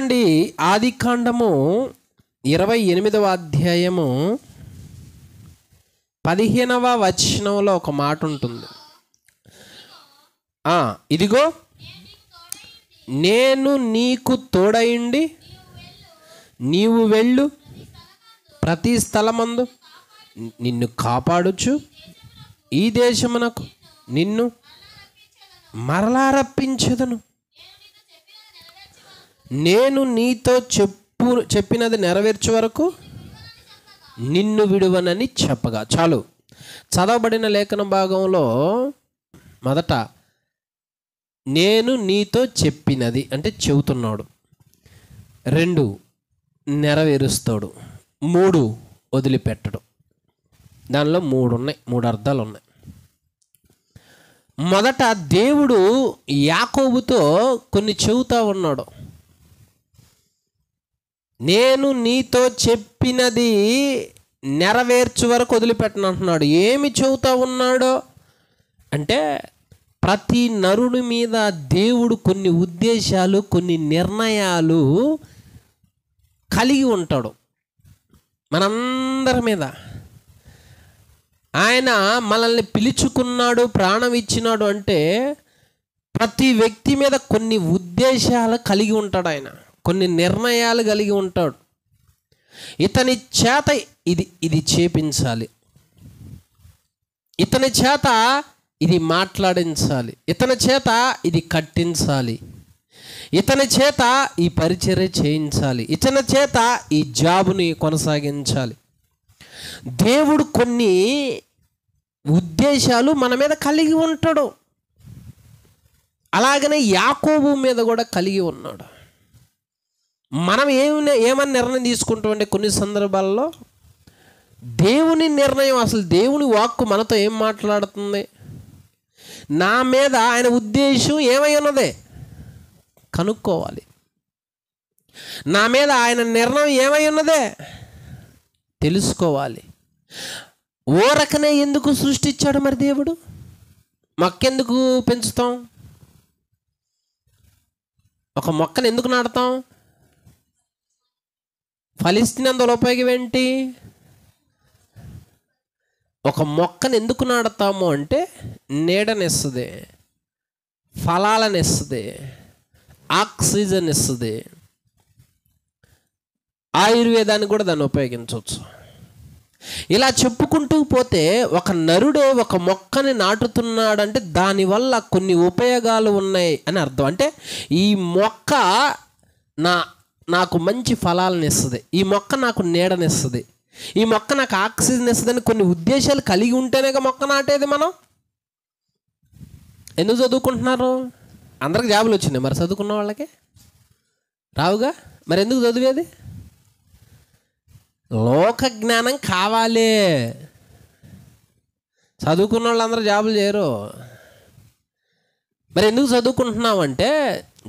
చూడండి, ఆదికాండము 28వ అధ్యాయము 15వ వచనంలో ఒక మాట ఉంటుంది. ఇదిగో నేను నీకు తోడయుండి నీవు వెళ్ళు, ప్రతి స్థలమందు నిన్ను కాపాడుచు ఈ దేశమునకు నిన్ను మరలా రప్పించెదను. నేను నీతో చెప్పినది నెరవేర్చే వరకు నిన్ను విడువనని చెప్పగా. చాలు. చదవబడిన లేఖన భాగంలో మొదట నేను నీతో చెప్పినది అంటే చెబుతున్నాడు, 2 నెరవేరుస్తాడు, 3 వదిలిపెట్టడు. దానిలో 3 ఉన్నాయి, 3 అర్థాలు ఉన్నాయి. మొదట దేవుడు యాకోబుతో కొన్ని చెబుతా ఉన్నాడు. నేను నీతో చెప్పినది నెరవేర్చు వరకు వదిలిపెట్టను అంటున్నాడు. ఏమి చెబుతా ఉన్నాడో అంటే, ప్రతి నరుని మీద దేవుడు కొన్ని ఉద్దేశాలు, కొన్ని నిర్ణయాలు కలిగి ఉంటాడు. మనందరి మీద ఆయన మనల్ని పిలుచుకున్నాడు, ప్రాణం ఇచ్చినాడు అంటే ప్రతి వ్యక్తి మీద కొన్ని ఉద్దేశాలు కలిగి ఉంటాడు. ఆయన కొన్ని నిర్ణయాలు కలిగి ఉంటాడు. ఇతని చేత ఇది చేపించాలి, ఇతని చేత ఇది మాట్లాడించాలి, ఇతని చేత ఇది కట్టించాలి, ఇతని చేత ఈ పరిచర్య చేయించాలి, ఇతని చేత ఈ జాబుని కొనసాగించాలి. దేవుడు కొన్ని ఉద్దేశాలు మన మీద కలిగి ఉంటాడు. అలాగనే యాకోబు మీద కూడా కలిగి ఉన్నాడు. మనం ఏమని నిర్ణయం తీసుకుంటామంటే కొన్ని సందర్భాల్లో దేవుని నిర్ణయం, అసలు దేవుని వాక్కు మనతో ఏం మాట్లాడుతుంది, నా మీద ఆయన ఉద్దేశం ఏమై ఉన్నదే కనుక్కోవాలి. నా మీద ఆయన నిర్ణయం ఏమై ఉన్నదే తెలుసుకోవాలి. ఓరకనే ఎందుకు సృష్టించాడు మరి దేవుడు? మొక్కెందుకు పెంచుతాం? ఒక మొక్కను ఎందుకు నాటుతాం? ఫలిస్తున్నందులో ఉపయోగం ఏంటి? ఒక మొక్కను ఎందుకు నాటుతాము అంటే నీడనిస్తుంది, ఫలాలను ఇస్తుంది, ఆక్సిజన్ ఇస్తుంది. ఆయుర్వేదానికి కూడా దాన్ని ఉపయోగించవచ్చు. ఇలా చెప్పుకుంటూ పోతే ఒక నరుడే ఒక మొక్కని నాటుతున్నాడంటే దానివల్ల కొన్ని ఉపయోగాలు ఉన్నాయి అని అర్థం. అంటే ఈ మొక్క నాకు మంచి ఫలాలను ఇస్తుంది, ఈ మొక్క నాకు నీడనిస్తుంది, ఈ మొక్క నాకు ఆక్సిజన్ ఇస్తుందని కొన్ని ఉద్దేశాలు కలిగి ఉంటేనేగా మొక్క నాటేది. మనం ఎందుకు చదువుకుంటున్నారు? అందరికి జాబులు వచ్చినాయి, మరి చదువుకున్న వాళ్ళకి రావుగా. మరి ఎందుకు చదివేది? లోక జ్ఞానం కావాలి. చదువుకున్న వాళ్ళందరూ జాబులు చేయరు. మరి ఎందుకు చదువుకుంటున్నామంటే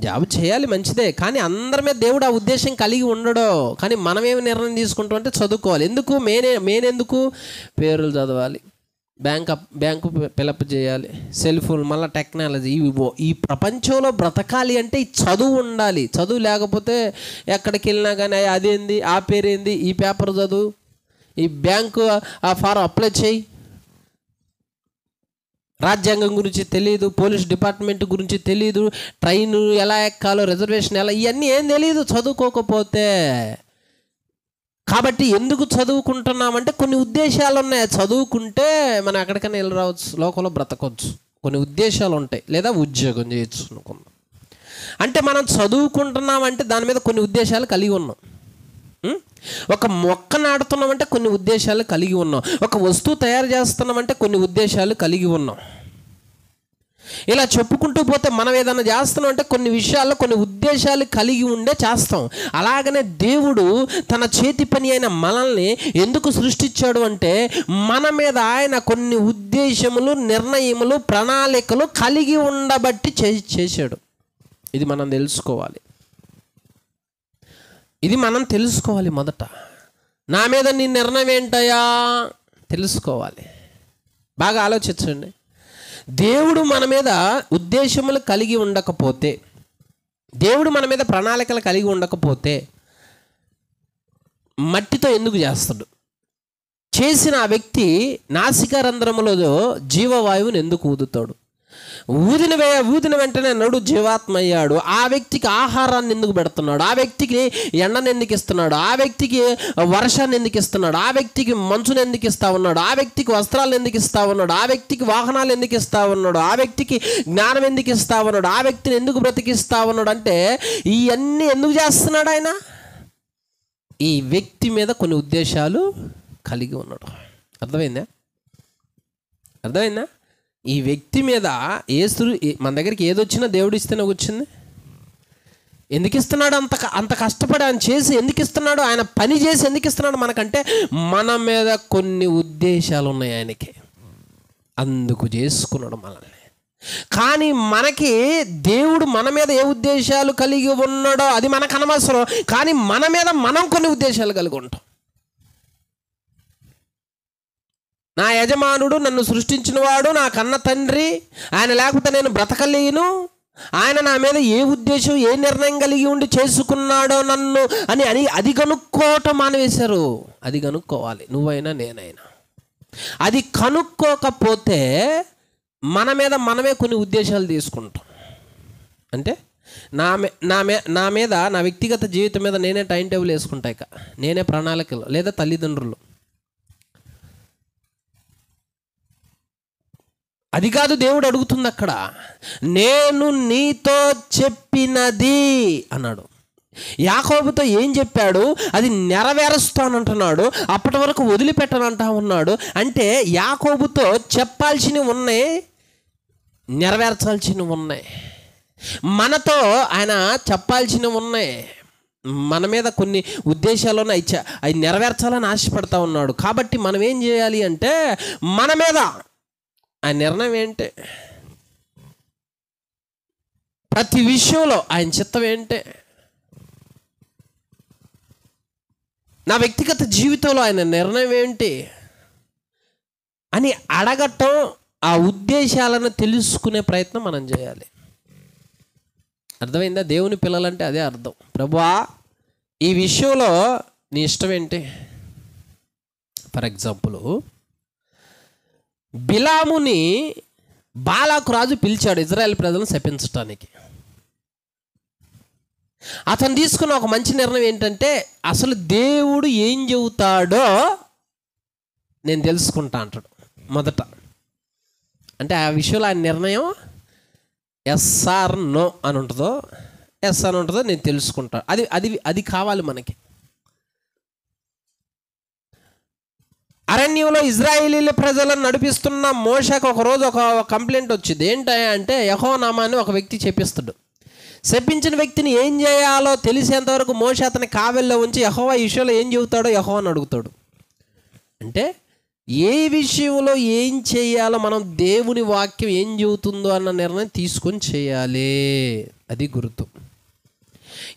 జాబు చేయాలి, మంచిదే, కానీ అందరి మీద దేవుడు ఆ ఉద్దేశం కలిగి ఉండడు. కానీ మనమేమి నిర్ణయం తీసుకుంటాం అంటే చదువుకోవాలి. ఎందుకు? ఎందుకు పేర్లు చదవాలి, బ్యాంకు ఫిలప్ చేయాలి, సెల్ ఫోన్, మళ్ళీ టెక్నాలజీ. ఈ ప్రపంచంలో బ్రతకాలి అంటే ఈ చదువు ఉండాలి. చదువు లేకపోతే ఎక్కడికి వెళ్ళినా కానీ అదేంది, ఆ పేరేంది, ఈ పేపర్ చదువు, ఈ బ్యాంకు ఆ ఫారం అప్లై చేయి, రాజ్యాంగం గురించి తెలియదు, పోలీస్ డిపార్ట్మెంట్ గురించి తెలియదు, ట్రైన్ ఎలా ఎక్కాలో, రిజర్వేషన్ ఎలా, ఇవన్నీ ఏం తెలియదు చదువుకోకపోతే. కాబట్టి ఎందుకు చదువుకుంటున్నామంటే కొన్ని ఉద్దేశాలు ఉన్నాయి. చదువుకుంటే మనం ఎక్కడికైనా వెళ్ళి రావచ్చు, లోకంలో బ్రతకొచ్చు, కొన్ని ఉద్దేశాలు ఉంటాయి, లేదా ఉద్యోగం చేయొచ్చు అనుకున్నాం. అంటే మనం చదువుకుంటున్నామంటే దాని మీద కొన్ని ఉద్దేశాలు కలిగి ఉన్నాం. ఒక మొక్క నాటుతున్నామంటే కొన్ని ఉద్దేశాలు కలిగి ఉన్నాం. ఒక వస్తువు తయారు చేస్తున్నామంటే కొన్ని ఉద్దేశాలు కలిగి ఉన్నాం. ఇలా చెప్పుకుంటూ పోతే మనం ఏదైనా చేస్తున్నాం అంటే కొన్ని విషయాల్లో కొన్ని ఉద్దేశాలు కలిగి ఉండే చేస్తాం. అలాగనే దేవుడు తన చేతి పని అయిన మనల్ని ఎందుకు సృష్టించాడు అంటే మన మీద ఆయన కొన్ని ఉద్దేశములు, నిర్ణయములు, ప్రణాళికలు కలిగి ఉండబట్టి చేశాడు. ఇది మనం తెలుసుకోవాలి. మొదట నా మీద నీ నిర్ణయం ఏంటయ్యా తెలుసుకోవాలి. బాగా ఆలోచించండి. దేవుడు మన మీద ఉద్దేశములు కలిగి ఉండకపోతే, దేవుడు మన మీద ప్రణాళికలు కలిగి ఉండకపోతే మట్టితో ఎందుకు చేస్తాడు? చేసిన ఆ వ్యక్తి నాసికారంధ్రములో జీవవాయువుని ఎందుకు ఊదుతాడు? ఊదిన వెంటనే నడు జీవాత్మ అయ్యాడు. ఆ వ్యక్తికి ఆహారాన్ని ఎందుకు పెడుతున్నాడు? ఆ వ్యక్తికి ఎండను ఎందుకు ఇస్తున్నాడు? ఆ వ్యక్తికి వర్షాన్ని ఎందుకు ఇస్తున్నాడు? ఆ వ్యక్తికి మంచుని ఎందుకు ఇస్తా ఉన్నాడు? ఆ వ్యక్తికి వస్త్రాలు ఎందుకు ఇస్తా ఉన్నాడు? ఆ వ్యక్తికి వాహనాలు ఎందుకు ఇస్తా ఉన్నాడు? ఆ వ్యక్తికి జ్ఞానం ఎందుకు ఇస్తా ఉన్నాడు? ఆ వ్యక్తిని ఎందుకు బ్రతికిస్తా ఉన్నాడు? అంటే ఇవన్నీ ఎందుకు చేస్తున్నాడు ఆయన? ఈ వ్యక్తి మీద కొన్ని ఉద్దేశాలు కలిగి ఉన్నాడు. అర్థమైందా? ఈ వ్యక్తి మీద మన దగ్గరికి ఏదొచ్చినా దేవుడు ఇస్తేనే వచ్చింది. ఎందుకు ఇస్తున్నాడు? అంత కష్టపడి ఆయన చేసి ఎందుకు ఇస్తున్నాడు? ఆయన పని చేసి ఎందుకు ఇస్తున్నాడు మనకంటే మన మీద కొన్ని ఉద్దేశాలు ఉన్నాయి ఆయనకి, అందుకు చేసుకున్నాడు మనల్ని. కానీ మనకి దేవుడు మన మీద ఏ ఉద్దేశాలు కలిగి ఉన్నాడో అది మనకు అనవసరం. కానీ మన మీద మనం కొన్ని ఉద్దేశాలు కలిగి ఉంటాం. నా యజమానుడు, నన్ను సృష్టించినవాడు, నా కన్న తండ్రి, ఆయన లేకపోతే నేను బ్రతకలేను, ఆయన నా మీద ఏ ఉద్దేశం ఏ నిర్ణయం కలిగి ఉండి చేసుకున్నాడో నన్ను అని అది కనుక్కోవటం మానేశారు. అది కనుక్కోవాలి, నువ్వైనా నేనైనా. అది కనుక్కోకపోతే మన మీద మనమే కొన్ని ఉద్దేశాలు తీసుకుంటాం. అంటే నా మీద నా వ్యక్తిగత జీవితం మీద నేనే టైం టేబుల్ వేసుకుంటా, ఇక నేనే ప్రణాళికలు, లేదా తల్లిదండ్రులు. అది కాదు దేవుడు అడుగుతుంది అక్కడ. నేను నీతో చెప్పినది అన్నాడు. యాకోబుతో ఏం చెప్పాడు? అది నెరవేరుస్తానంటున్నాడు. అప్పటి వరకు వదిలిపెట్టనంటా ఉన్నాడు. అంటే యాకోబుతో చెప్పాల్సినవి ఉన్నాయి, నెరవేర్చాల్సినవి ఉన్నాయి. మనతో ఆయన చెప్పాల్సినవి ఉన్నాయి. మన మీద కొన్ని ఉద్దేశాలు ఉన్నాయి, అవి నెరవేర్చాలని ఆశపడతా ఉన్నాడు. కాబట్టి మనం ఏం చేయాలి అంటే మన మీద ఆయన నిర్ణయం ఏంటి, ప్రతి విషయంలో ఆయన చిత్తం ఏంటి, నా వ్యక్తిగత జీవితంలో ఆయన నిర్ణయం ఏంటి అని అడగటం, ఆ ఉద్దేశాలను తెలుసుకునే ప్రయత్నం మనం చేయాలి. అర్థమైందా? దేవుని పిల్లలంటే అదే అర్థం. ప్రభువా, ఈ విషయంలో నీ ఇష్టం ఏంటి? ఫర్ ఎగ్జాంపుల్, బిలాముని బాలాకు రాజు పిలిచాడు ఇజ్రాయెల్ ప్రజలను శపించటానికి. అతను తీసుకున్న ఒక మంచి నిర్ణయం ఏంటంటే, అసలు దేవుడు ఏం చెబుతాడో నేను తెలుసుకుంటా అంటాడు మొదట. అంటే ఆ విషయంలో ఆయన నిర్ణయం ఎస్ ఆర్ నో అని ఉంటుందో, ఎస్ అని ఉంటుందో నేను తెలుసుకుంటాను. అది కావాలి మనకి. అరణ్యంలో ఇజ్రాయేలీల ప్రజలను నడిపిస్తున్న మోషకు ఒకరోజు ఒక కంప్లైంట్ వచ్చింది. ఏంటంటే యెహోవా నామాన్ని ఒక వ్యక్తి చెప్పిస్తాడు. శపించిన వ్యక్తిని ఏం చేయాలో తెలిసేంతవరకు మోషే అతని కావెల్లో ఉంచి యెహోవా ఈ విషయంలో ఏం చెబుతాడో యెహోవాని అడుగుతాడు. అంటే ఏ విషయంలో ఏం చేయాలో మనం దేవుని వాక్యం ఏం చెబుతుందో అన్న నిర్ణయం తీసుకొని చేయాలి. అది గుర్తు.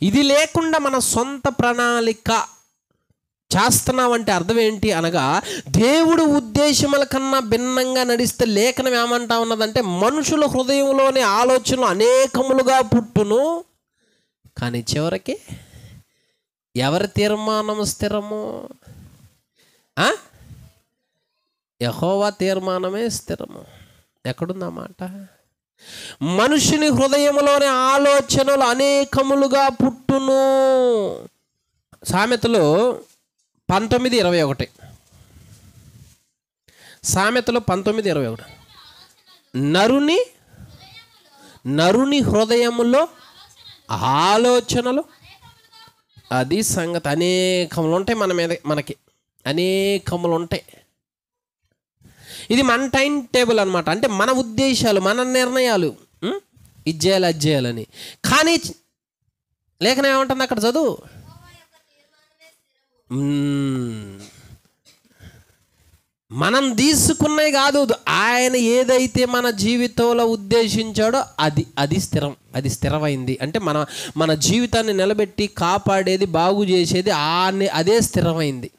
ఇది లేకుండా మన సొంత ప్రణాళిక చేస్తున్నామంటే అర్థం ఏంటి అనగా, దేవుడు ఉద్దేశముల కన్నా భిన్నంగా నడిస్తే లేఖనం ఏమంటా ఉన్నదంటే, మనుషుల హృదయంలోని ఆలోచనలు అనేకములుగా పుట్టును, కానీ చివరికి ఎవరి తీర్మానం స్థిరము? యెహోవా తీర్మానమే స్థిరము. ఎక్కడుందన్నమాట? మనుషుని హృదయంలోని ఆలోచనలు అనేకములుగా పుట్టును. సామెతలు 19:21. సామెతలు 19:21. నరుని హృదయములో ఆలోచనలు, అది సంగతి. అనేకములు ఉంటాయి మన మీద, మనకి అనేకములు ఉంటాయి. ఇది మన టైం టేబుల్ అనమాట. అంటే మన ఉద్దేశాలు, మన నిర్ణయాలు, ఇది చేయాలి అది చేయాలని. కానీ లేఖనం ఏమంటుంది అక్కడ? చదువు. మనం తీసుకున్నవి కాదు, ఆయన ఏదైతే మన జీవితంలో ఉద్దేశించాడో అది స్థిరమైంది. అంటే మన జీవితాన్ని నిలబెట్టి కాపాడేది, బాగు చేసేది అదే స్థిరమైంది.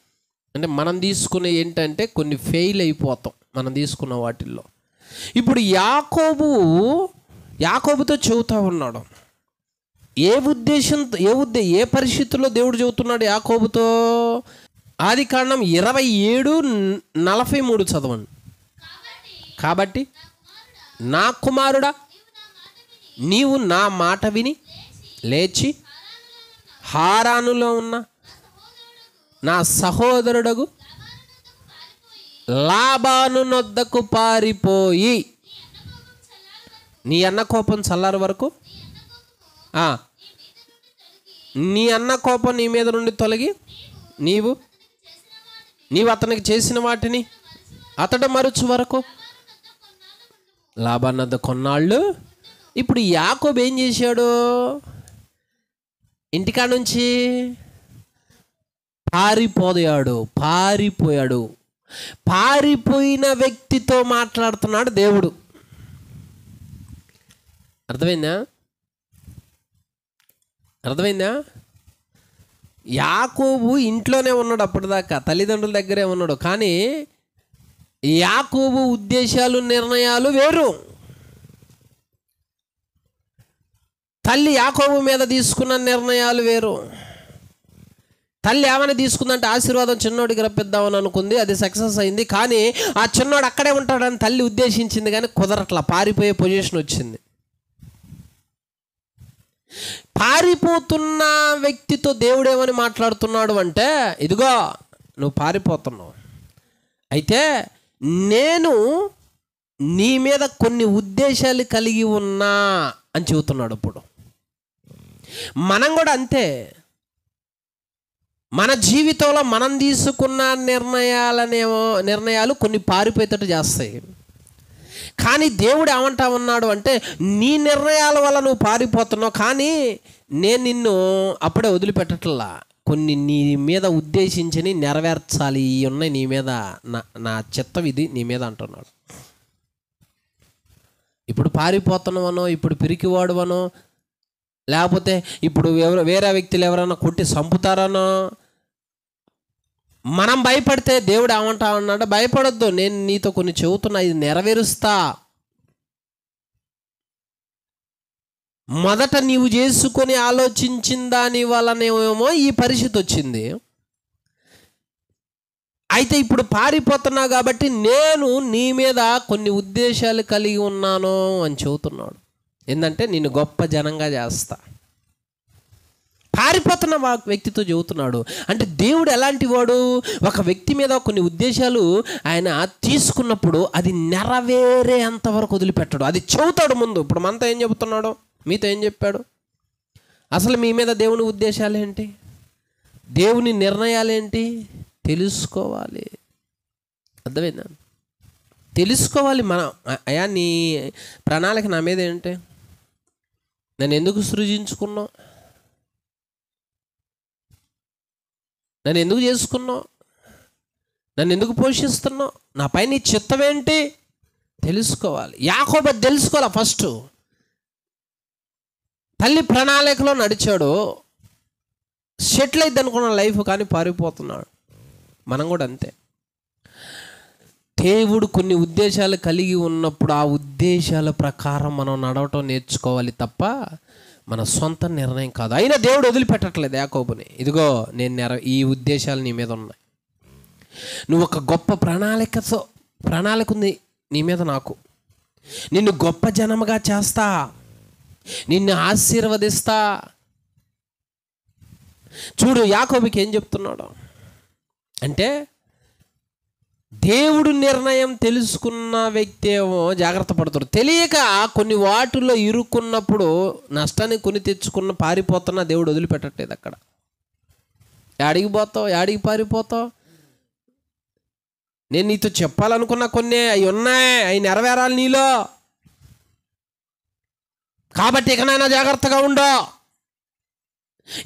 అంటే మనం తీసుకునే ఏంటంటే కొన్ని ఫెయిల్ అయిపోతాం మనం తీసుకున్న వాటిల్లో. ఇప్పుడు యాకోబుతో చెబుతా ఉన్నాడు, ఏ ఉద్దేశంతో ఏ పరిస్థితుల్లో దేవుడు చెబుతున్నాడు యాకోబుతో? ఆదికాండం 27:43 చదవండి. కాబట్టి నా కుమారుడా, నీవు నా మాట విని లేచి హారానులో ఉన్న నా సహోదరుడగు లాబాను నొద్దకు పారిపోయి, నీ అన్న కోపం చల్లారు వరకు, నీ అన్న కోపం నీ మీద నుండి తొలగి, నీవు అతనికి చేసిన వాటిని అతడు మరుచు వరకు లాబాను వద్ద కొన్నాళ్ళు. ఇప్పుడు యాకోబు ఏం చేశాడు? ఇంటికాడ నుంచి పారిపోయాడు. పారిపోయిన వ్యక్తితో మాట్లాడుతున్నాడు దేవుడు. అర్థమైందా? యాకోబు ఇంట్లోనే ఉన్నాడు అప్పటిదాకా, తల్లిదండ్రుల దగ్గరే ఉన్నాడు. కానీ యాకోబు ఉద్దేశాలు, నిర్ణయాలు వేరు. తల్లి యాకోబు మీద తీసుకున్న నిర్ణయాలు వేరు. తల్లి ఏమైనా తీసుకుందంటే ఆశీర్వాదం చిన్నోడికి రప్పిద్దామని అనుకుంది, అది సక్సెస్ అయింది. కానీ ఆ చిన్నోడు అక్కడే ఉంటాడని తల్లి ఉద్దేశించింది, కానీ కుదరట్లా, పారిపోయే పొజిషన్ వచ్చింది. పారిపోతున్న వ్యక్తితో దేవుడు ఏమని మాట్లాడుతున్నాడు అంటే, ఇదిగో నువ్వు పారిపోతున్నావు, అయితే నేను నీ మీద కొన్ని ఉద్దేశాలు కలిగి ఉన్నా అని చెబుతున్నాడు. ఇప్పుడు మనం కూడా అంతే. మన జీవితంలో మనం తీసుకున్న నిర్ణయాలు కొన్ని పారిపోయేటట్టు చేస్తాయి. కానీ దేవుడు ఏమంటా ఉన్నాడు అంటే, నీ నిర్ణయాల వల్ల నువ్వు పారిపోతున్నావు, కానీ నేను నిన్ను అప్పుడే వదిలిపెట్టట్లా. కొన్ని నీ మీద ఉద్దేశించి నెరవేర్చాలి, ఇవి ఉన్నాయి నీ మీద, నా చిత్తం ఇది నీ మీద అంటున్నాడు. ఇప్పుడు పారిపోతున్నావనో, ఇప్పుడు పిరికివాడువనో, లేకపోతే ఇప్పుడు వేరే వ్యక్తులు ఎవరైనా కొట్టి చంపుతారనో మనం భయపడితే దేవుడు ఏమంటా ఉన్నాడు, భయపడొద్దు, నేను నీతో కొన్ని చెబుతున్నా, ఇది నెరవేరుస్తా. మొదట నీవు చేసుకొని ఆలోచించిన దాని వలనేమో ఈ పరిస్థితి వచ్చింది. అయితే ఇప్పుడు పారిపోతున్నావు కాబట్టి నేను నీ మీద కొన్ని ఉద్దేశాలు కలిగి ఉన్నాను అని చెబుతున్నాడు. ఏంటంటే నిన్ను గొప్ప జనంగా చేస్తా. పారిపోతున్న వ్యక్తితో చెబుతున్నాడు. అంటే దేవుడు ఎలాంటి వాడు? ఒక వ్యక్తి మీద కొన్ని ఉద్దేశాలు ఆయన తీసుకున్నప్పుడు అది నెరవేరే అంతవరకు వదిలిపెట్టాడు, అది చెబుతాడు ముందు. ఇప్పుడు మనతో ఏం చెబుతున్నాడు, మీతో ఏం చెప్పాడు? అసలు మీ మీద దేవుని ఉద్దేశాలు ఏంటి, దేవుని నిర్ణయాలు ఏంటి తెలుసుకోవాలి. అర్థమైందా? తెలుసుకోవాలి మనం. అయ్యా నీ ప్రణాళిక నా మీద ఏంటి, నన్ను ఎందుకు సృజించుకున్నావు, నన్ను ఎందుకు చేసుకున్నావు, నన్ను ఎందుకు పోషిస్తున్నావు, నా పైన నీ చిత్తం ఏంటి తెలుసుకోవాలి. యాకోబు తెలుసుకోవాలి ఫస్ట్. తల్లి ప్రణాళికలో నడిచాడు, సెటిల్ అయింది అనుకున్న లైఫ్, కానీ పారిపోతున్నాడు. మనం కూడా అంతే. దేవుడు కొన్ని ఉద్దేశాలు కలిగి ఉన్నప్పుడు ఆ ఉద్దేశాల ప్రకారం మనం నడవటం నేర్చుకోవాలి తప్ప మన సొంత నిర్ణయం కాదు. అయినా దేవుడు వదిలిపెట్టట్లేదు యాకోబుని. ఇదిగో నేను ఈ ఉద్దేశాలు నీ మీద ఉన్నాయి, నువ్వు ఒక గొప్ప ప్రణాళిక ఉంది నీ మీద, నాకు నిన్ను గొప్ప జనముగా చేస్తా, నిన్ను ఆశీర్వదిస్తా. చూడు యాకోబుకి ఏం చెప్తున్నాడు అంటే, దేవుడు నిర్ణయం తెలుసుకున్న వ్యక్తి ఏమో జాగ్రత్త పడతాడు. తెలియక కొన్ని వాటిల్లో ఇరుక్కున్నప్పుడు నష్టాన్ని కొని తెచ్చుకున్న పారిపోతున్నా దేవుడు వదిలిపెట్టట్లేదు. అక్కడ యాడికి పారిపోతావు? నేను నీతో చెప్పాలనుకున్న కొన్ని అవి ఉన్నాయి, అవి నెరవేరాలి నీలో. కాబట్టి ఇకనైనా జాగ్రత్తగా ఉండు,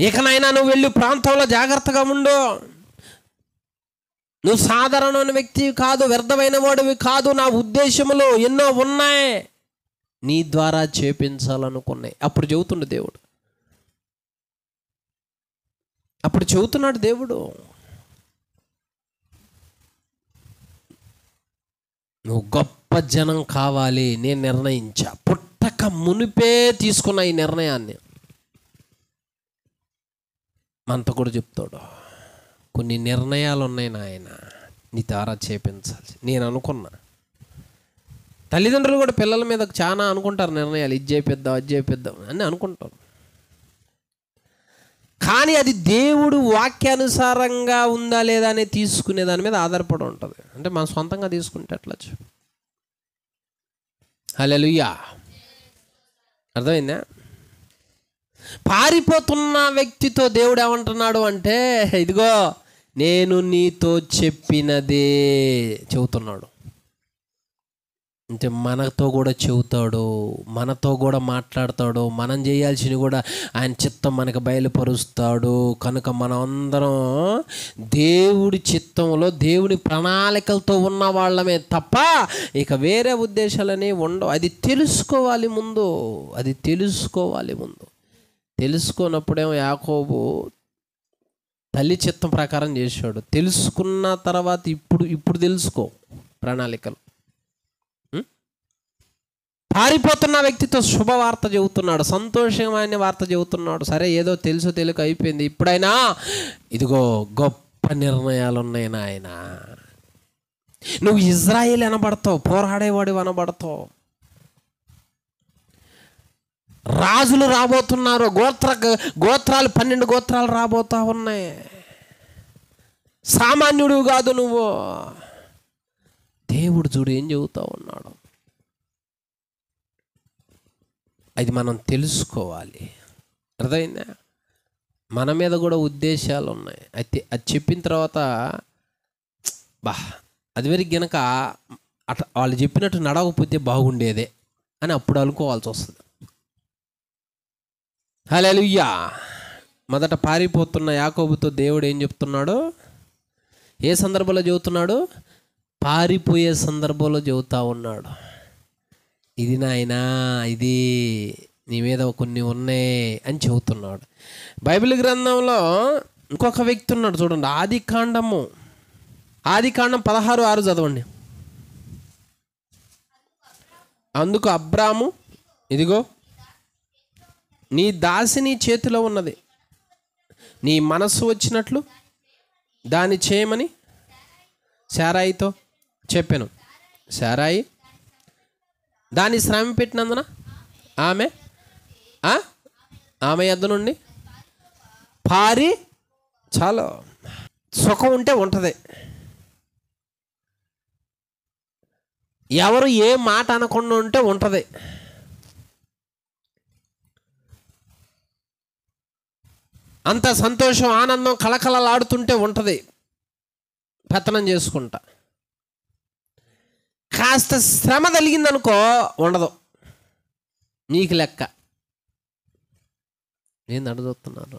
ఇకనైనా నువ్వు వెళ్ళి ప్రాంతంలో జాగ్రత్తగా ఉండు. నువ్వు సాధారణమైన వ్యక్తివి కాదు, వ్యర్థమైన వాడివి కాదు. నా ఉద్దేశములు ఎన్నో ఉన్నాయి, నీ ద్వారా చేపించాలనుకున్నాయి. అప్పుడు చెబుతుండే దేవుడు, అప్పుడు చెబుతున్నాడు దేవుడు, నువ్వు గొప్ప జనం కావాలి, నేను నిర్ణయించా. పుట్టక మునిపే తీసుకున్న ఈ నిర్ణయాన్ని. మనతో కూడా చెప్తాడు, కొన్ని నిర్ణయాలు ఉన్నాయి నాయన నీ ద్వారా చేపించాలి. నేను అనుకున్నా, తల్లిదండ్రులు కూడా పిల్లల మీద చాలా అనుకుంటారు నిర్ణయాలు, ఇది చేపిద్దాం అది చేపిద్దాం అని అనుకుంటారు. కానీ అది దేవుడు వాక్యానుసారంగా ఉందా లేదా అనేది తీసుకునే దాని మీద ఆధారపడి ఉంటుంది. అంటే మనం సొంతంగా తీసుకుంటే అట్లా. హల్లెలూయా, అర్థమైందా? పారిపోతున్న వ్యక్తితో దేవుడు ఏమంటున్నాడు అంటే, ఇదిగో నేను నీతో చెప్పినదే చెబుతున్నాడు. అంటే మనతో కూడా చెబుతాడు, మనతో కూడా మాట్లాడతాడు, మనం చేయాల్సినవి కూడా ఆయన చిత్తం మనకు బయలుపరుస్తాడు. కనుక మనం అందరం దేవుడి చిత్తంలో దేవుడి ప్రణాళికలతో ఉన్న వాళ్ళమే తప్ప ఇక వేరే ఉద్దేశాలని ఉండవు. అది తెలుసుకోవాలి ముందు, అది తెలుసుకోవాలి ముందు. తెలుసుకోనప్పుడేమో యాకోబు తల్లి చిత్తం ప్రకారం చేశాడు. తెలుసుకున్న తర్వాత ఇప్పుడు తెలుసుకో ప్రణాళికలు. పారిపోతున్న వ్యక్తితో శుభవార్త చెబుతున్నాడు, సంతోషమైన వార్త చెబుతున్నాడు. సరే ఏదో తెలుసు తెలుగు అయిపోయింది, ఇప్పుడైనా ఇదిగో గొప్ప నిర్ణయాలు ఉన్నాయి నాయన. నువ్వు ఇజ్రాయేల్ అనబడతావు, పోరాడేవాడు అనబడతావు. రాజులు రాబోతున్నారు, గోత్రాలు 12 గోత్రాలు రాబోతా ఉన్నాయి. సామాన్యుడు కాదు నువ్వు. దేవుడు చూడు ఏం చెబుతా ఉన్నాడు. అది మనం తెలుసుకోవాలి. అర్థమైందా? మన మీద కూడా ఉద్దేశాలు ఉన్నాయి. అయితే అది చెప్పిన తర్వాత అది వరకు గనక అట్లా వాళ్ళు చెప్పినట్టు నడవకపోతే బాగుండేదే అని అప్పుడు అనుకోవాల్సి వస్తుంది. హల్లెలూయా. మొదట పారిపోతున్న యాకోబుతో దేవుడు ఏం చెప్తున్నాడు? ఏ సందర్భంలో చెబుతున్నాడు? పారిపోయే సందర్భంలో చెబుతా ఉన్నాడు. ఇది నాయనా, ఇది నీ మీద కొన్ని ఉన్నాయి అని చెబుతున్నాడు. బైబిల్ గ్రంథంలో ఇంకొక వ్యక్తి ఉన్నాడు చూడండి. ఆదికాండం 16:6 చదవండి. అందుకు అబ్రాము, ఇదిగో నీ దాసి నీ చేతిలో ఉన్నది, నీ మనస్సు వచ్చినట్లు దాన్ని చేయమని శారాయితో చెప్పాను. శారాయి దాన్ని శ్రమ పెట్టినందున ఆమె యొద్ద నుండి పారి చాలు. సుఖం ఉంటే ఉంటుంది. ఎవరు ఏ మాట అనకుండా ఉంటే ఉంటుంది. అంత సంతోషం ఆనందం కళకళలాడుతుంటే ఉంటుంది. పెత్తనం చేసుకుంటా. కాస్త శ్రమ కలిగిందనుకో ఉండదు. నీకు లెక్క నేను అడుగుతున్నాను.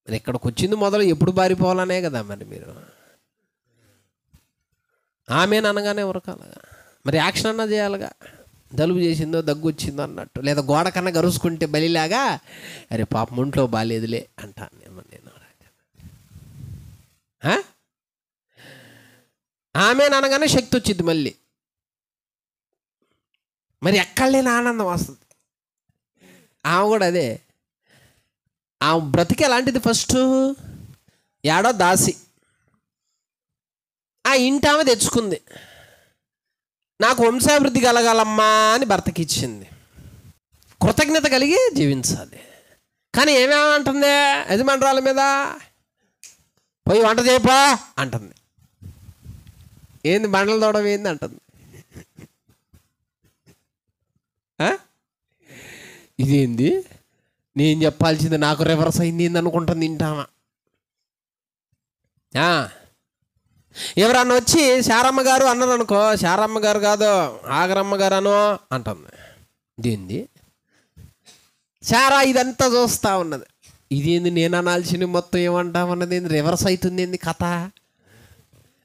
మరి ఇక్కడికి వచ్చింది మొదలు ఎప్పుడు పారిపోవాలనే కదా. మరి మీరు ఆమెననగానే ఉరకాలగా, మరి యాక్షన్ అన్నా చేయాలిగా. జలుబు చేసిందో దగ్గు వచ్చిందో అన్నట్టు, లేదా గోడ కన్నా గరుసుకుంటే బలిలాగా అరే పాపం ఒంట్లో బాగాలేదులే అంటాను నేను. ఆమెననగానే శక్తి వచ్చింది మళ్ళీ. మరి ఎక్కడ లేని ఆనందం వస్తుంది. ఆమె కూడా అదే. ఆమె బ్రతికి ఎలాంటిది? ఫస్ట్ ఏడో దాసి, ఆ ఇంటి ఆమె తెచ్చుకుంది. నాకు వంశాభివృద్ధి కలగాలమ్మా అని భర్తకి ఇచ్చింది. కృతజ్ఞత కలిగి జీవించాలి. కానీ ఏమేమంటుంది? యజమానురాల మీద పోయి వంట చేయపా అంటుంది. ఏంది బండలు తోడడం ఏంది అంటుంది. ఇదేంది నేను చెప్పాల్సింది నాకు రివర్స్ అయింది ఏంది అనుకుంటుంది తింటామా. ఎవరన్నా వచ్చి శారమ్మ గారు అన్నారు అనుకో, శారమ్మ గారు కాదు ఆగరమ్మ గారు అను అంటుంది. ఇదేంది శారా ఇదంతా చూస్తూ ఉన్నది. ఇదేంది నేను అనాల్సింది మొత్తం ఏమంటామన్నది ఏంది రివర్స్ అవుతుంది ఏంది కథ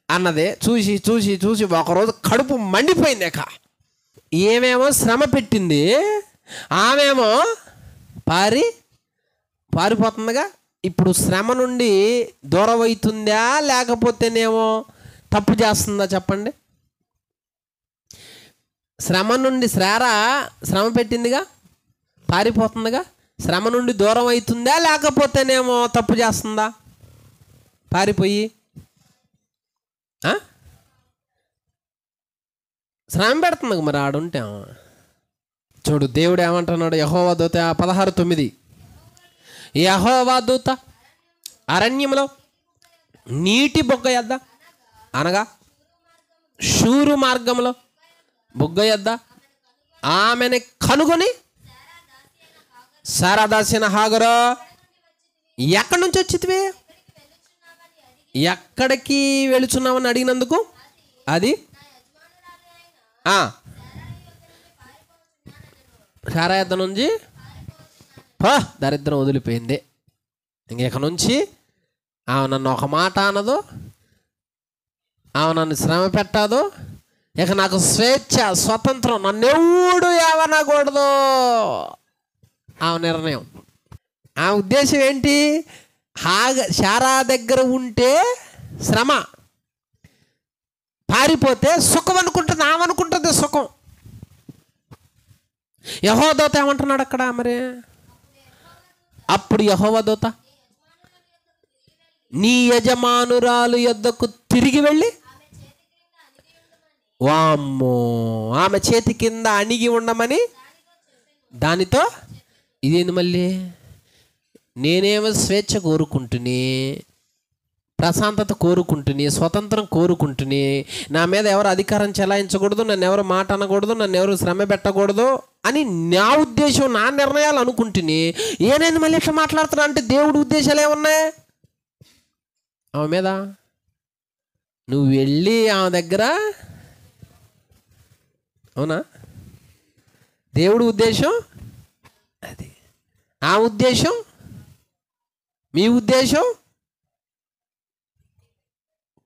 అన్నదే. చూసి చూసి చూసి ఒకరోజు కడుపు మండిపోయింది. ఏమేమో శ్రమ పెట్టింది, ఆమెమో పారిపోతుందిగా. ఇప్పుడు శ్రమ నుండి దూరం అవుతుందా లేకపోతేనేమో తప్పు చేస్తుందా చెప్పండి? శ్రమ నుండి శ్రమ పెట్టిందిగా, పారిపోతుందిగా. శ్రమ నుండి దూరం అవుతుందా, లేకపోతేనేమో తప్పు చేస్తుందా పారిపోయి? శ్రమ పెడుతుంది మరి ఆడుంటే. చూడు దేవుడు ఏమంటున్నాడు, యెహోవా దూత 16:9, యెహోవా దూత అరణ్యంలో నీటి బొగ్గ యొద్ద, అనగా షూరు మార్గంలో బొగ్గ యొద్ద ఆమెని కనుగొని, సారా దాసిన హాగరో, ఎక్కడి నుంచి వచ్చితివి, ఎక్కడికి వెళుచున్నామని అడిగినందుకు అది సారా యొద్ద నుంచి దరిద్రం వదిలిపోయింది. ఇంక నుంచి ఆమె నన్ను ఒక మాట అనదు, ఆమె నన్ను శ్రమ పెట్టదు, ఇక నాకు స్వేచ్ఛ, స్వతంత్రం, నన్నెవడు ఏమనకూడదు. ఆమె నిర్ణయం, ఆ ఉద్దేశం ఏంటి? శారా దగ్గర ఉంటే శ్రమ, పారిపోతే సుఖం అనుకుంటుంది, ఆమె అనుకుంటుంది సుఖం. యెహోవా దూత ఏమంటున్నాడు అక్కడ మరి? అప్పుడు యెహోవా దూత నీ యజమానురాలు యొద్దకు తిరిగి వెళ్ళి, వామ్మో, ఆమె చేతి కింద అణిగి ఉండమని దానితో. ఇదేంది మళ్ళీ? నేనేమో స్వేచ్ఛ కోరుకుంటుని, ప్రశాంతత కోరుకుంటుని, స్వతంత్రం కోరుకుంటుని, నా మీద ఎవరు అధికారం చెలాయించకూడదు, నన్ను ఎవరు మాట అనకూడదు, నన్ను ఎవరు శ్రమ పెట్టకూడదు అని నా ఉద్దేశం, నా నిర్ణయాలు అనుకుంటుని, ఏనేది మళ్ళీ ఇట్లా మాట్లాడుతున్నా అంటే దేవుడి ఉద్దేశాలు ఏమున్నాయి ఆమె మీద? నువ్వు వెళ్ళి ఆమె దగ్గర, అవునా? దేవుడి ఉద్దేశం అది. ఆ ఉద్దేశం, మీ ఉద్దేశం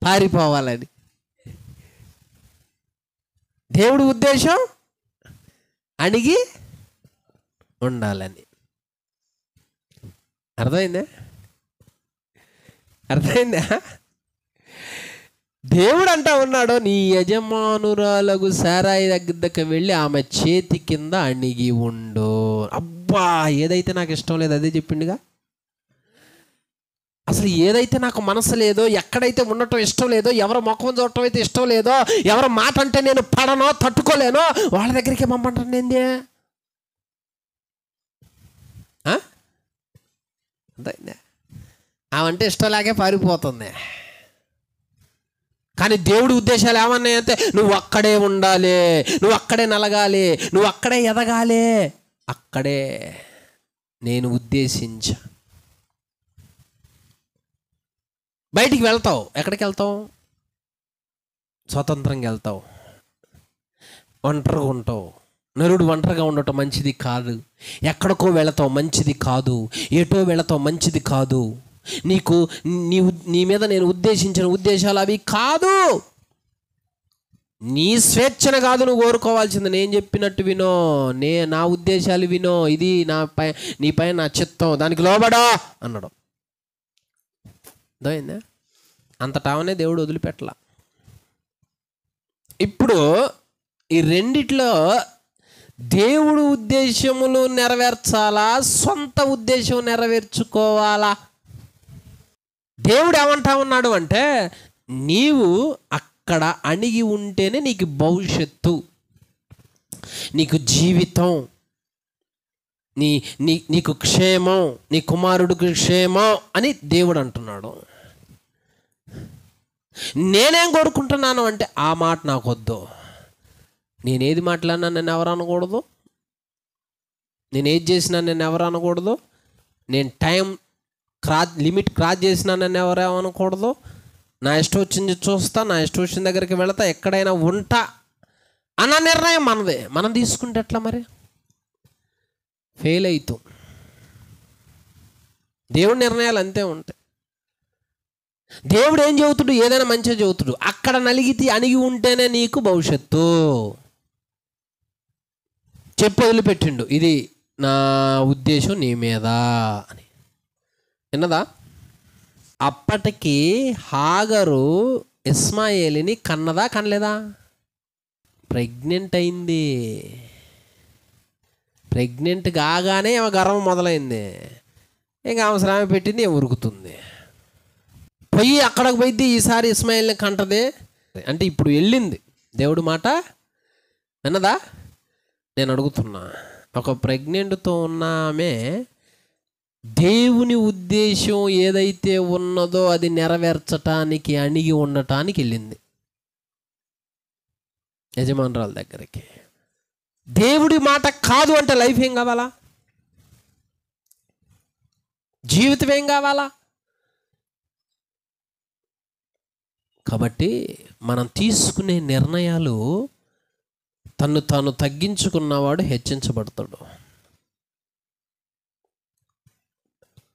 పారిపోవాలని. దేవుడి ఉద్దేశం అణిగి ఉండాలని. అర్థమైందా? దేవుడు అంటా ఉన్నాడు, నీ యజమానురాలకు సారాయి దగ్గరకు వెళ్ళి ఆమె చేతి కింద అణిగి ఉండు. అబ్బా, ఏదైతే నాకు ఇష్టం లేదు అదే చెప్పిండుగా. అసలు ఏదైతే నాకు మనసు లేదో, ఎక్కడైతే ఉండటం ఇష్టం లేదో, ఎవరి ముఖం చూడటం అయితే ఇష్టం లేదో, ఎవరి మాట అంటే నేను పడనో తట్టుకోలేనో వాళ్ళ దగ్గరికి పంపంటాను ఏంది? అర్థమైందా? ఆమంటే ఇష్టం లేకే పారిపోతుంది. కానీ దేవుడి ఉద్దేశాలు ఏమన్నాయంటే, నువ్వు అక్కడే ఉండాలి, నువ్వు అక్కడే నలగాలి, నువ్వు అక్కడే ఎదగాలి, అక్కడే నేను ఉద్దేశించా. బయటికి వెళ్తావు, ఎక్కడికి వెళ్తావు? స్వతంత్రంగా వెళ్తావు, ఒంటరిగా ఉంటావు. నరుడు ఒంటరిగా ఉండటం మంచిది కాదు. ఎక్కడికో వెళతావు, మంచిది కాదు. ఏటో వెళతావు, మంచిది కాదు. నీకు నీ మీద నేను ఉద్దేశించిన ఉద్దేశాలు అవి కాదు. నీ స్వేచ్ఛను కాదు నువ్వు కోరుకోవాల్సింది, నేను చెప్పినట్టు వినో, నా ఉద్దేశాలు వినో, ఇది నీపై నా చిత్తం, దానికి లోబడా అన్నాడు. అర్థమైందా? అంతటావనే దేవుడు వదిలిపెట్టలా. ఇప్పుడు ఈ రెండిట్లో దేవుడు ఉద్దేశములు నెరవేర్చాలా, సొంత ఉద్దేశం నెరవేర్చుకోవాలా? దేవుడు ఏమంటా ఉన్నాడు అంటే, నీవు అక్కడ అణిగి ఉంటేనే నీకు భవిష్యత్తు, నీకు జీవితం, నీకు క్షేమం, నీ కుమారుడికి క్షేమం అని దేవుడు అంటున్నాడు. నేనేం కోరుకుంటున్నాను అంటే, ఆ మాట నాకు వద్దు. నేనేది మాట్లాడినా నన్ను ఎవరు అనకూడదు, నేనేది చేసినా నన్ను ఎవరు అనకూడదు, నేను టైం లిమిట్ క్రాస్ చేసినా నన్ను ఎవరేమనకూడదు, నా ఇష్టం వచ్చింది చూస్తా, నా ఇష్టం వచ్చిన దగ్గరికి వెళతా, ఎక్కడైనా ఉంటా అన్న నిర్ణయం మనదే. మనం తీసుకుంటే ఎట్లా మరి? ఫెయిల్ అవుతాం. దేవుడి నిర్ణయాలు అంతే ఉంటాయి. దేవుడు ఏం చెబుతుడు? ఏదైనా మంచిగా చెబుతుడు. అక్కడ నలిగితే అణిగి ఉంటేనే నీకు భవిష్యత్తు చెప్పి వదిలిపెట్టిండు. ఇది నా ఉద్దేశం నీ మీద అని. విన్నదా? అప్పటికి హాగరు ఇస్మాయేలుని కన్నదా, కనలేదా? ప్రెగ్నెంట్ అయింది. ప్రెగ్నెంట్ కాగానే ఆమె గర్వం మొదలైంది. ఇంకా ఆమె శ్రమ పెట్టింది, ఉరుకుతుంది. పోయి అక్కడికి పోయింది. ఈసారి ఇస్మాయిల్ని కంటది. అంటే ఇప్పుడు వెళ్ళింది. దేవుడి మాట విన్నదా? నేను అడుగుతున్నా, ఒక ప్రెగ్నెంట్తో ఉన్న ఆమె దేవుని ఉద్దేశం ఏదైతే ఉన్నదో అది నెరవేర్చటానికి, అణిగి ఉండటానికి వెళ్ళింది యజమానురాల దగ్గరికి. దేవుడి మాట కాదు అంటే లైఫ్ ఏం కావాలా? జీవితం ఏం కావాలా? కాబట్టి మనం తీసుకునే నిర్ణయాలు, తను తాను తగ్గించుకున్నవాడు హెచ్చించబడతాడు.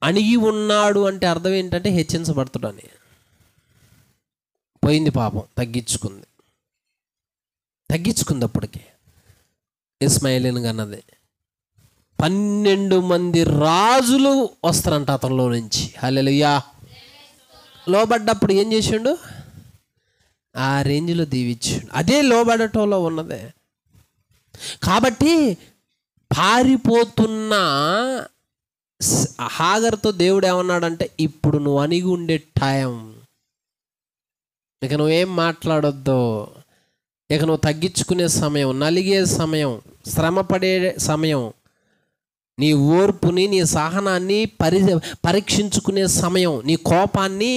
అణిగి ఉన్నాడు అంటే అర్థం ఏంటంటే హెచ్చించబడతాడు అని. పోయింది పాపం, తగ్గించుకుంది. అప్పటికి ఇస్మాయిల్ని కన్నది. 12 మంది రాజులు వస్తారంట అతనిలో నుంచి. హల్లెలూయా. లోబడ్డప్పుడు ఏం చేసిండు? ఆ రేంజ్లో దీవించాడు. అదే లోబడటంలో ఉన్నదే. కాబట్టి పారిపోతున్న హాగర్తో దేవుడు ఏమన్నాడంటే, ఇప్పుడు నువ్వు అణిగి ఉండే టైం, ఇక నువ్వేం మాట్లాడొద్దు, ఇక నువ్వు తగ్గించుకునే సమయం, నలిగే సమయం, శ్రమపడే సమయం, నీ ఓర్పుని, నీ సహనాన్ని పరీక్షించుకునే సమయం, నీ కోపాన్ని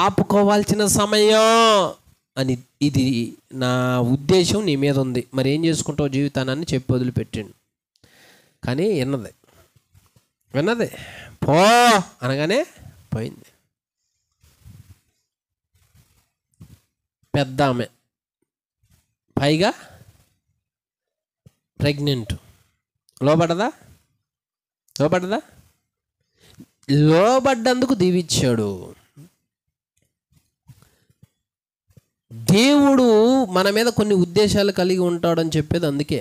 ఆపుకోవాల్సిన సమయం అని, ఇది నా ఉద్దేశం నీ మీద ఉంది, మరి ఏం చేసుకుంటావు జీవితాన్ని చెప్పి వదిలిపెట్టిండు. కానీ విన్నది పో అనగానే పోయింది. పెద్ద ఆమె, పైగా ప్రెగ్నెంట్. లోబడ్డదా? లోబడ్డందుకు దీవిచ్చాడు. దేవుడు మన మీద కొన్ని ఉద్దేశాలు కలిగి ఉంటాడని చెప్పేది అందుకే.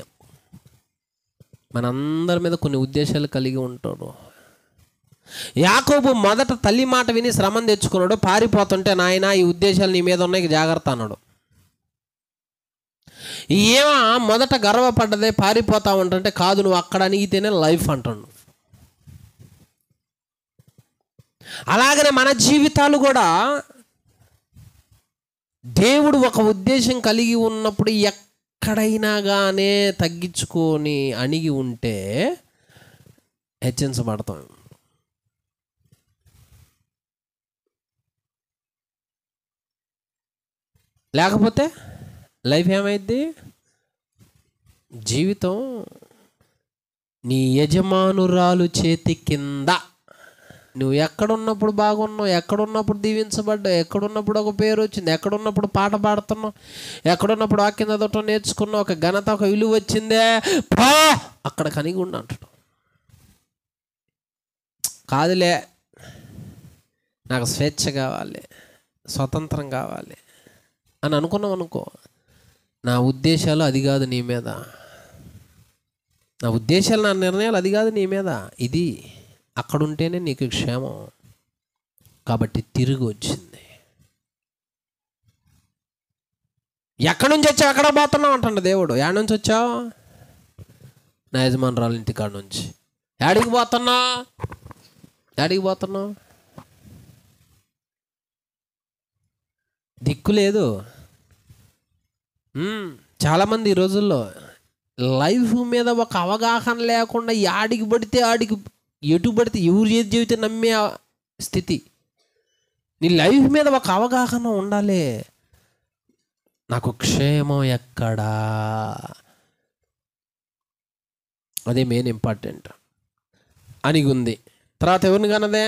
మనందరి మీద కొన్ని ఉద్దేశాలు కలిగి ఉంటాడు. యాకోబు మొదట తల్లి మాట విని శ్రమం తెచ్చుకున్నాడు. పారిపోతుంటే, నాయన ఈ ఉద్దేశాలు నీ మీద ఉన్నాయి, జాగ్రత్త అన్నాడు. ఏమో మొదట గర్వపడ్డదే, పారిపోతా ఉంటుంటే, కాదు నువ్వు అక్కడ అణిగితేనే లైఫ్ అంటాడు. అలాగనే మన జీవితాలు కూడా దేవుడు ఒక ఉద్దేశం కలిగి ఉన్నప్పుడు ఎక్కడైనా కానీ తగ్గించుకొని అణిగి ఉంటే హెచ్చించబడతాం. లేకపోతే లైఫ్ ఏమైంది? జీవితం నీ యజమానురాలు చేతి కింద. నువ్వు ఎక్కడున్నప్పుడు బాగున్నావు, ఎక్కడున్నప్పుడు దీవించబడ్డావు, ఎక్కడున్నప్పుడు ఒక పేరు వచ్చింది, ఎక్కడున్నప్పుడు పాట పాడుతున్నావు, ఎక్కడున్నప్పుడు వాక్యం చదవటం నేర్చుకున్నావు, ఒక ఘనత, ఒక విలువ వచ్చిందే, పా అక్కడ కనిగి ఉండు అంటాడు. కాదులే, నాకు స్వేచ్ఛ కావాలి, స్వతంత్రం కావాలి అని అనుకున్నావు అనుకో, నా ఉద్దేశాలు అది కాదు నీ మీద, నా ఉద్దేశాలు, నా నిర్ణయాలు అది కాదు నీ మీద, ఇది అక్కడుంటేనే నీకు క్షేమం. కాబట్టి తిరిగి వచ్చింది. ఎక్కడి నుంచి వచ్చావు, ఎక్కడ పోతున్నావు అంటాడు దేవుడు. యాడ నుంచి వచ్చావు? నా యజమానురాలు ఇంటికాడ నుంచి. యాడికి పోతున్నావు? దిక్కు లేదు. చాలామంది ఈ రోజుల్లో లైఫ్ మీద ఒక అవగాహన లేకుండా యాడికి పడితే ఆడికి, ఎటు పడితే ఎవరు ఏది చెబితే నమ్మే స్థితి. నీ లైఫ్ మీద ఒక అవగాహన ఉండాలి. నాకు క్షేమం ఎక్కడా, అదే మెయిన్ ఇంపార్టెంట్. అనిగి ఉంది. తర్వాత ఎవరిని కన్నదే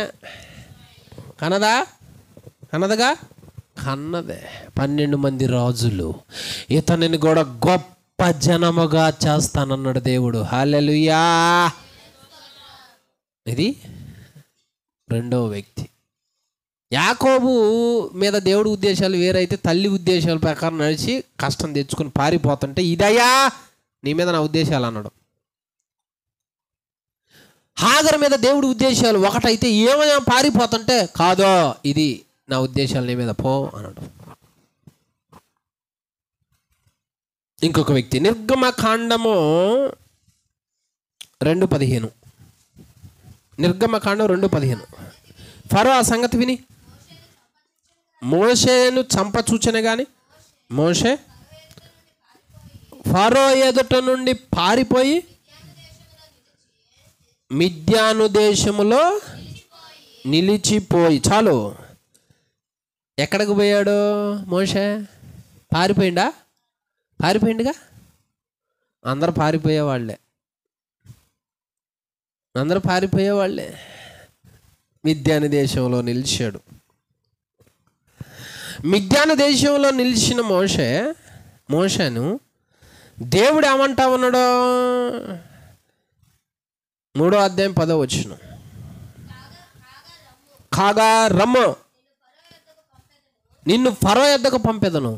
12 మంది రాజులు. ఇతనిని కూడా గొప్ప జనముగా చేస్తానన్నాడు దేవుడు. హల్లెలూయా. ఇది రెండవ వ్యక్తి. యాకోబు మీద దేవుడి ఉద్దేశాలు వేరైతే, తల్లి ఉద్దేశాల ప్రకారం నడిచి కష్టం తెచ్చుకొని పారిపోతుంటే, ఇదయ్యా నీ మీద నా ఉద్దేశాలు అన్నాడు. హాగర్ మీద దేవుడి ఉద్దేశాలు ఒకటైతే, ఏమైనా పారిపోతుంటే, కాదో ఇది నా ఉద్దేశాలు నీ మీద, పో అన్నాడు. ఇంకొక వ్యక్తి, నిర్గమకాండము 2:15. నిర్గమకాండం 2:15. ఫరో ఆ సంగతి విని మోషేను చంప చూచెను గాని మోషే ఫరో ఎదుట నుండి పారిపోయి మిద్యాను దేశములో నిలిచిపోయి. చాలు. ఎక్కడికి పోయాడు మోషే? పారిపోయిండుగా. అందరూ పారిపోయేవాళ్ళే. మిద్యాను దేశంలో నిలిచాడు. మిద్యాను దేశంలో నిలిచిన మోషేను దేవుడు ఏమంటా ఉన్నాడో 3వ అధ్యాయం 10వ వచనం. కాగా రమ్ము, నిన్ను ఫరో యొద్దకు పంపెదను,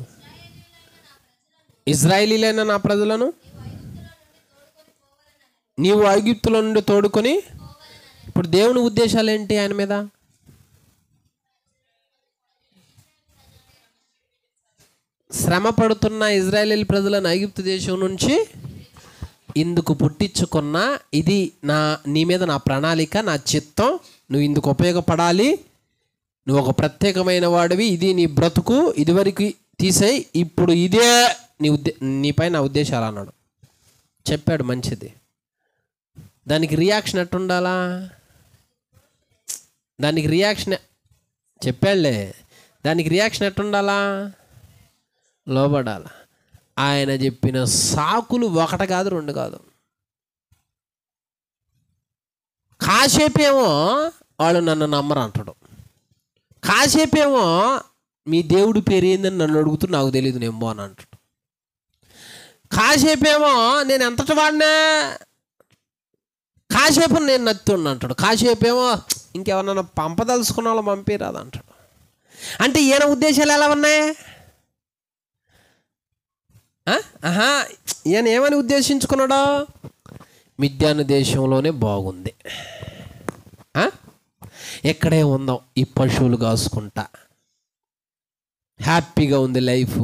ఇశ్రాయేలీలైన నా ప్రజలను నీవు ఐగుప్తులో నుండి తోడుకొని. ఇప్పుడు దేవుని ఉద్దేశాలు ఏంటి ఆయన మీద? శ్రమ పడుతున్న ఇజ్రాయేల్ ప్రజలను ఐగుప్తు దేశం నుంచి ఇందుకు పుట్టించుకున్న, ఇది నీ మీద నా ప్రణాళిక, నా చిత్తం, నువ్వు ఇందుకు ఉపయోగపడాలి, నువ్వు ఒక ప్రత్యేకమైన వాడివి, ఇది నీ బ్రతుకు, ఇదివరకు తీసేయి, ఇప్పుడు ఇదే నీపై నా ఉద్దేశాలు అన్నాడు. చెప్పాడు, మంచిది. దానికి రియాక్షన్ ఎట్టుండాలా? చెప్పాడులే, దానికి రియాక్షన్ ఎట్టుండాలా? లోబడాల. ఆయన చెప్పిన సాకులు 1 కాదు 2 కాదు. కాసేపేమో వాళ్ళు నన్ను నమ్మరు అంటాడు, కాసేపేమో మీ దేవుడి పేరు ఏందని నన్ను అడుగుతూ నాకు తెలియదు నేమో అని అంటాడు, కాసేపేమో నేను ఎంతటి వాడినా, కాసేపు నేను నత్తున్నా అంటాడు, కాసేపేమో ఇంకెవరన్నా పంపదలుచుకున్న వాళ్ళు పంపిరాదు అంటాడు. అంటే ఈయన ఉద్దేశాలు ఎలా ఉన్నాయి? ఈయన ఏమని ఉద్దేశించుకున్నాడో? మిద్యాను దేశంలోనే బాగుంది, ఎక్కడే ఉందాం, ఈ పశువులు కాసుకుంటా హ్యాపీగా ఉంది లైఫ్,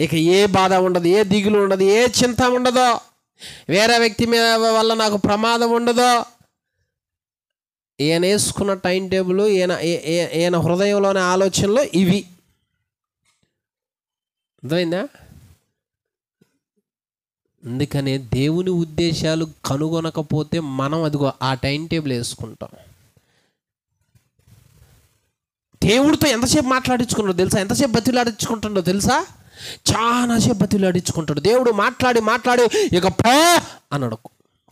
ఇక ఏ బాధ ఉండదు, ఏ దిగులు ఉండదు, ఏ చింత ఉండదు, వేరే వ్యక్తి మీద వల్ల నాకు ప్రమాదం ఉండదు. ఈయన వేసుకున్న టైం టేబుల్, ఈయన హృదయంలోని ఆలోచనలు ఇవి. అర్థమైందా? అందుకనే దేవుని ఉద్దేశాలు కనుగొనకపోతే మనం అదిగో ఆ టైం టేబుల్ వేసుకుంటాం. దేవుడితో ఎంతసేపు మాట్లాడించుకున్నాడో తెలుసా? ఎంతసేపు బతిలాడించుకుంటాడో తెలుసా? చాలాసేపు బతిలాడించుకుంటాడు. దేవుడు మాట్లాడి ఇక పో అన్నాడు.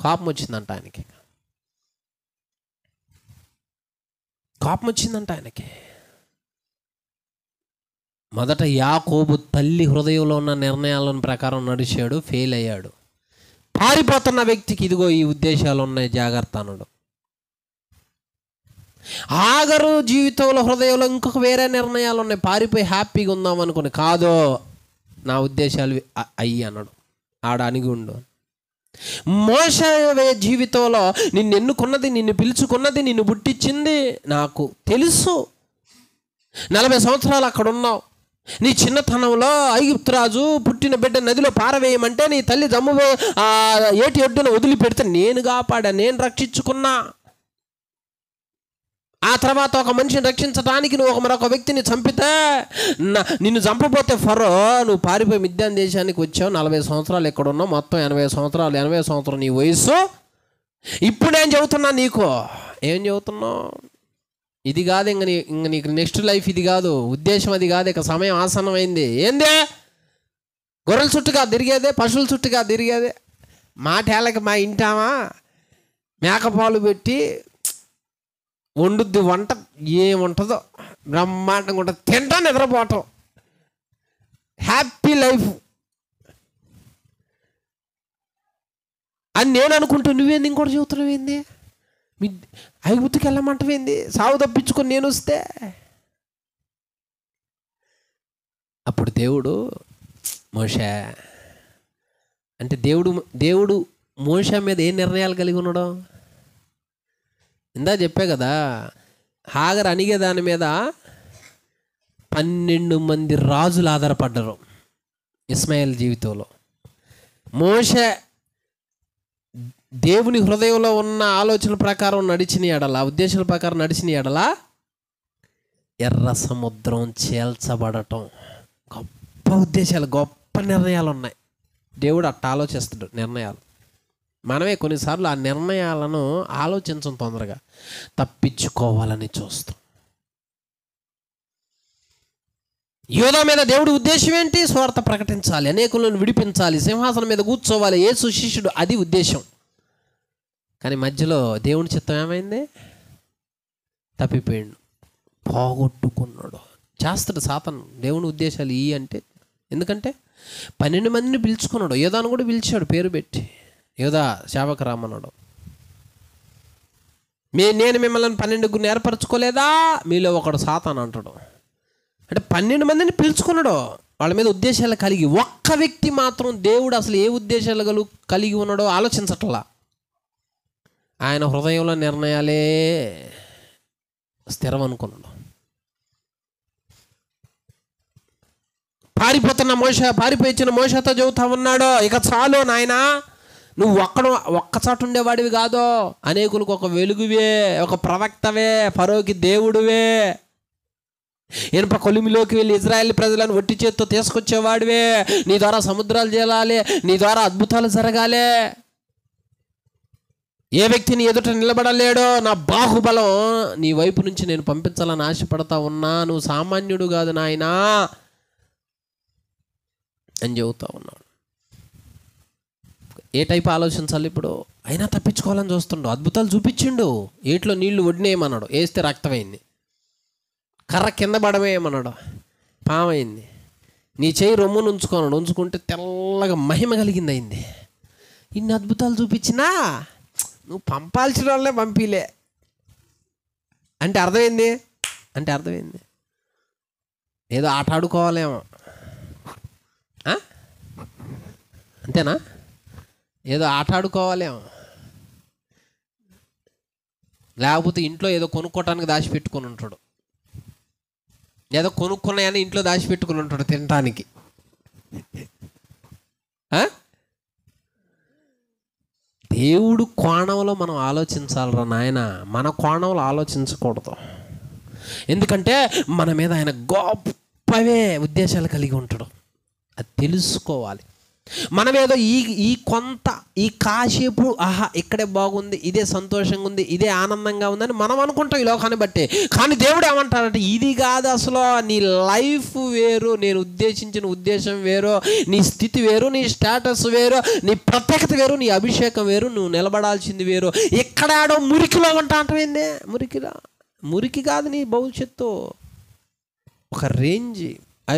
కోపం వచ్చిందంట ఆయనకి, మొదట యాకోబు తల్లి హృదయంలో ఉన్న నిర్ణయాలను ప్రకారం నడిచాడు, ఫెయిల్ అయ్యాడు. పారిపోతున్న వ్యక్తికి ఇదిగో ఈ ఉద్దేశాలు ఉన్నాయి, జాగ్రత్త అన్నాడు. ఆగరు జీవితంలో హృదయంలో ఇంకొక వేరే నిర్ణయాలు ఉన్నాయి, పారిపోయి హ్యాపీగా ఉందాం అనుకుని, కాదో నా ఉద్దేశాలు అయ్యి అన్నాడు. ఆడ అణిగి ఉండు. మోషే జీవితంలో నిన్ను ఎన్నుకున్నది, నిన్ను పిలుచుకున్నది, నిన్ను పుట్టించింది నాకు తెలుసు. 40 సంవత్సరాలు అక్కడ ఉన్నావు. నీ చిన్నతనంలో ఐగుప్తురాజు పుట్టిన బిడ్డ నదిలో పారవేయమంటే నీ తల్లి జమ్ము ఏటి ఒడ్డున వదిలిపెడితే నేను కాపాడా, నేను రక్షించుకున్నా. ఆ తర్వాత ఒక మనిషిని రక్షించడానికి నువ్వు మరొక వ్యక్తిని చంపితే, నిన్ను చంపబోతే ఫరో నువ్వు పారిపోయి మిద్యాను దేశానికి వచ్చావు. 40 సంవత్సరాలు ఎక్కడ ఉన్నావు? మొత్తం 80 సంవత్సరాలు. 80 సంవత్సరం నీ వయసు. ఇప్పుడు నేను చెబుతున్నా నీకు, ఏం చెబుతున్నావు? ఇది కాదు, ఇంక నీకు నెక్స్ట్ లైఫ్ ఇది కాదు, ఉద్దేశం అది కాదు, ఇక సమయం ఆసన్నమైంది. ఏందే గొర్రెల చుట్టుగా తిరిగేదే, పశువుల చుట్టుగా తిరిగేదే, మాటేళ్ళకి మా ఇంటామా మేకపాలు పెట్టి వండుద్ది వంట, ఏముంటుందో బ్రహ్మాండంగా ఉంటుంది, తింటా నిద్రపోవటం, హ్యాపీ లైఫ్ అని నేను అనుకుంటూ నువ్వేంది ఇంకోటి చెబుతున్నావు? ఏంది ఐగుప్తుకి వెళ్ళమంటవేంది? సాగు తప్పించుకొని నేను వస్తే. అప్పుడు దేవుడు మోషే అంటే దేవుడు మోషే మీద ఏ నిర్ణయాలు కలిగి ఉన్నాడో ఇందా చెప్పే కదా. హాగర్ అణిగే దాని మీద 12 మంది రాజులు ఆధారపడ్డారు ఇస్మాయిల్ జీవితంలో. మోషే దేవుని హృదయంలో ఉన్న ఆలోచన ప్రకారం నడిచిన ఎడల, ఉద్దేశాల ప్రకారం నడిచిన ఎడల ఎర్ర సముద్రం చేల్చబడటం. గొప్ప ఉద్దేశాలు, గొప్ప నిర్ణయాలు ఉన్నాయి. దేవుడు అట్ట ఆలోచిస్తాడు నిర్ణయాలు. మనమే కొన్నిసార్లు ఆ నిర్ణయాలను ఆలోచించం, తొందరగా తప్పించుకోవాలని చూస్తాం. యోధా మీద దేవుడి ఉద్దేశం ఏంటి? స్వార్థ ప్రకటించాలి, అనేకులను విడిపించాలి, సింహాసనం మీద కూర్చోవాలి, యేసు శిష్యుడు, అది ఉద్దేశం. కానీ మధ్యలో దేవుని చిత్తం ఏమైంది? తప్పిపోయాడు, పోగొట్టుకున్నాడు. చేస్తాడు సాతాను దేవుని ఉద్దేశాలు ఈ అంటే. ఎందుకంటే 12 మందిని పిలుచుకున్నాడు, యోధాను కూడా పిలిచాడు పేరు పెట్టి. యోధా సేవకు రమ్మన్నాడు. నేను మిమ్మల్ని 12 ఏర్పరచుకోలేదా? మీలో ఒకడు సాతాను అంటాడు. అంటే 12 మందిని పిలుచుకున్నాడు, వాళ్ళ మీద ఉద్దేశాలు కలిగి. ఒక్క వ్యక్తి మాత్రం దేవుడు అసలు ఏ ఉద్దేశాలు కలిగి ఉన్నాడో ఆలోచించట్లా. ఆయన హృదయంలో నిర్ణయాలే స్థిరం అనుకున్నాడు. పారిపోయిన మోషతో చెబుతా ఉన్నాడు, ఇక చాలు నాయనా, నువ్వు ఒక్క చాటు ఉండేవాడివి కాదో, అనేకులకు ఒక వెలుగువే, ఒక ప్రవక్తవే, ఫరోకి దేవుడువే, ఇనుప కొలిమిలోకి వెళ్ళి ఇజ్రాయేల్ ప్రజలను ఒట్టి చేత్తో తీసుకొచ్చేవాడివే, నీ ద్వారా సముద్రాలు చేయాలి, నీ ద్వారా అద్భుతాలు జరగాలి, ఏ వ్యక్తిని ఎదుట నిలబడలేడో, నా బాహుబలం నీ వైపు నుంచి నేను పంపించాలని ఆశపడతా ఉన్నా, నువ్వు సామాన్యుడు కాదు నాయనా అని చెబుతా ఉన్నాడు. ఏ టైప్ ఆలోచించాలి ఇప్పుడు? అయినా తప్పించుకోవాలని చూస్తుండు. అద్భుతాలు చూపించిండు, ఏట్లో నీళ్లు వడినేయమన్నాడు, వేస్తే రక్తమైంది. కర్ర కింద పడవేయమన్నాడు, పామైంది. నీ చేయి రొమ్మును ఉంచుకున్నాడు, ఉంచుకుంటే తెల్లగా మహిమ కలిగింది అయింది. ఇన్ని అద్భుతాలు చూపించినా నువ్వు పంపాల్సిన వాళ్ళే పంపిలే అంటే అర్థమైంది. ఏదో ఆట ఆడుకోవాలేమో, అంతేనా? ఏదో ఆట ఆడుకోవాలేమో, లేకపోతే ఇంట్లో ఏదో కొనుక్కోవటానికి దాచిపెట్టుకొని ఉంటాడు, ఏదో కొనుక్కున్నాయని ఇంట్లో దాచిపెట్టుకుని ఉంటాడు తినటానికి. దేవుడు కోణంలో మనం ఆలోచించాలరా నాయన, మన కోణంలో ఆలోచించకూడదు. ఎందుకంటే మన మీద ఆయన గొప్పవే ఉద్దేశాలు కలిగి ఉంటాడు, అది తెలుసుకోవాలి. మనమేదో ఈ కాసేపు ఇక్కడే బాగుంది, ఇదే సంతోషంగా ఉంది, ఇదే ఆనందంగా ఉందని మనం అనుకుంటాం ఈ లోకాన్ని బట్టి. కానీ దేవుడు ఏమంటాడంటే ఇది కాదు అసలు, నీ లైఫ్ వేరు, నేను ఉద్దేశించిన ఉద్దేశం వేరు, నీ స్థితి వేరు, నీ స్టేటస్ వేరు, నీ ప్రత్యేకత వేరు, నీ అభిషేకం వేరు, నువ్వు నిలబడాల్సింది వేరు. ఎక్కడాడో మురికిలో అంటావేందే? మురికి కాదు నీ భవిష్యత్తు, ఒక రేంజ్.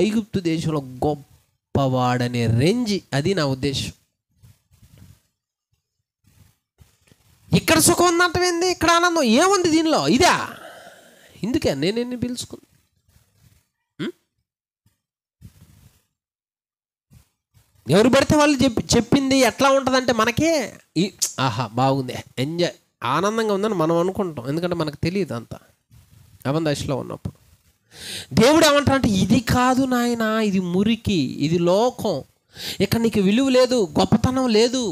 ఐగుప్తు దేశంలో గొప్పవాడనే రేంజ్, అది నా ఉద్దేశం. ఇక్కడ సుఖం ఉందంటేంది, ఇక్కడ ఆనందం ఏముంది దీనిలో? ఇదా? ఇందుకే నేను పిలుచుకున్నా. ఎవరు పడితే వాళ్ళు చెప్పింది ఎట్లా ఉంటుందంటే మనకే బాగుంది, ఎంజాయ్, ఆనందంగా ఉందని మనం అనుకుంటాం. ఎందుకంటే మనకు తెలియదు అంతా అబంధశలో ఉన్నప్పుడు. దేవుడు ఏమంటాడంటే ఇది కాదు నాయనా, ఇది మురికి, ఇది లోకం, ఇక్కడ నీకు విలువ లేదు, గొప్పతనం లేదు,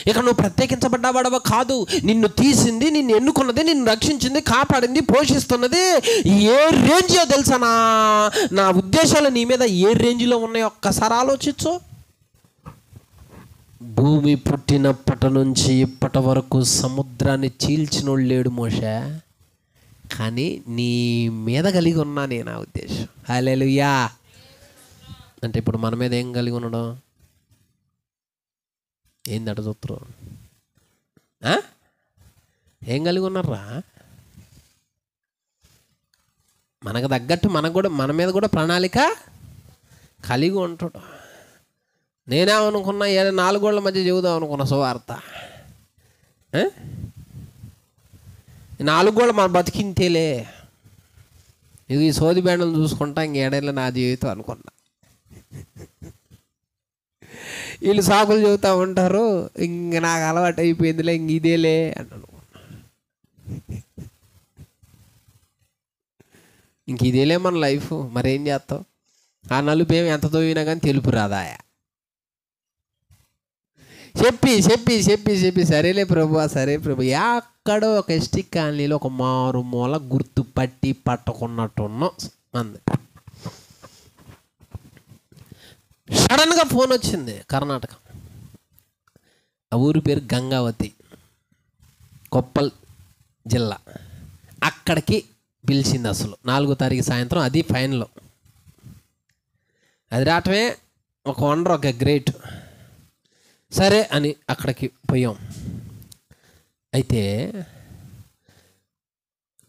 ఇక్కడ నువ్వు ప్రత్యేకించబడ్డవాడవ కాదు. నిన్ను తీసింది, నిన్ను ఎన్నుకున్నది, నిన్ను రక్షించింది, కాపాడింది, పోషిస్తున్నది ఏ రేంజో తెలుసా? నా ఉద్దేశాలు నీ మీద ఏ రేంజ్లో ఉన్నాయో ఒక్కసారి ఆలోచించు. భూమి పుట్టినప్పటి నుంచి ఇప్పటి వరకు సముద్రాన్ని చీల్చినోడు లేడు మోషే, కానీ నీ మీద కలిగి ఉన్నా నేను, నా ఉద్దేశం. హల్లెలూయా. అంటే ఇప్పుడు మన మీద ఏం కలిగి ఉండడం? ఏందట చూస్తారు? ఏం కలిగి ఉన్నారా? మనకు తగ్గట్టు మన మీద కూడా ప్రణాళిక కలిగి ఉంటాడు. నేనేమనుకున్నా, 4 గోళ్ల మధ్య చెబుదాం అనుకున్నా సువార్త. 4 గోళ్ళు మన బతికింతేలే, ఇది ఈ సోది బ్యాండ్లు చూసుకుంటా ఇంకేడేళ్ళ నా జీవితం అనుకున్నా. వీళ్ళు సాకులు చెబుతూ ఉంటారు, ఇంక నాకు అలవాటు అయిపోయిందిలే, ఇంక ఇదేలే అని అనుకున్నా. ఇంక ఇదేలే మన లైఫ్, మరేం చేస్తావు? ఆ నలుపు ఏమి ఎంత తోవినా కానీ తెలుపు రాదాయా. చెప్పి చెప్పి చెప్పి చెప్పి సరేలే ప్రభు, సరే ప్రభు. ఎక్కడో ఒక ఎస్టీ కాలనీలో ఒక మారుమూల గుర్తు పట్టి పట్టుకున్నట్టున్నాం అంది. సడన్గా ఫోన్ వచ్చింది, కర్ణాటక. ఆ ఊరి పేరు గంగావతి, కొప్పల్ జిల్లా. అక్కడికి పిలిచింది. అసలు 4వ తారీఖు సాయంత్రం, అది ఫైనల్. అది రావటమే ఒక వండర్, ఒక గ్రేట్. సరే అని అక్కడికి పోయాం. అయితే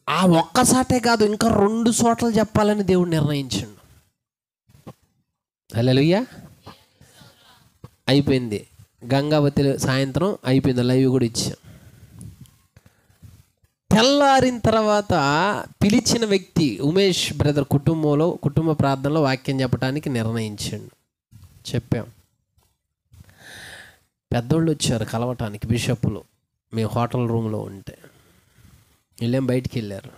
ఆ ఒక్కసాటే కాదు, ఇంకా 2 చోట్ల చెప్పాలని దేవుడు నిర్ణయించిండు. హల్లెలూయా. అయిపోయింది గంగావతి సాయంత్రం అయిపోయింది, లైవ్ కూడా ఇచ్చాం. తెల్లారిన తర్వాత పిలిచిన వ్యక్తి ఉమేష్ బ్రదర్ కుటుంబ ప్రార్థనలో వాక్యం చెప్పడానికి నిర్ణయించండు. చెప్పాం. పెద్దోళ్ళు వచ్చారు కలవటానికి, బిషప్పులు. మేము హోటల్ రూమ్లో ఉంటే వీళ్ళేం బయటికి వెళ్ళారు.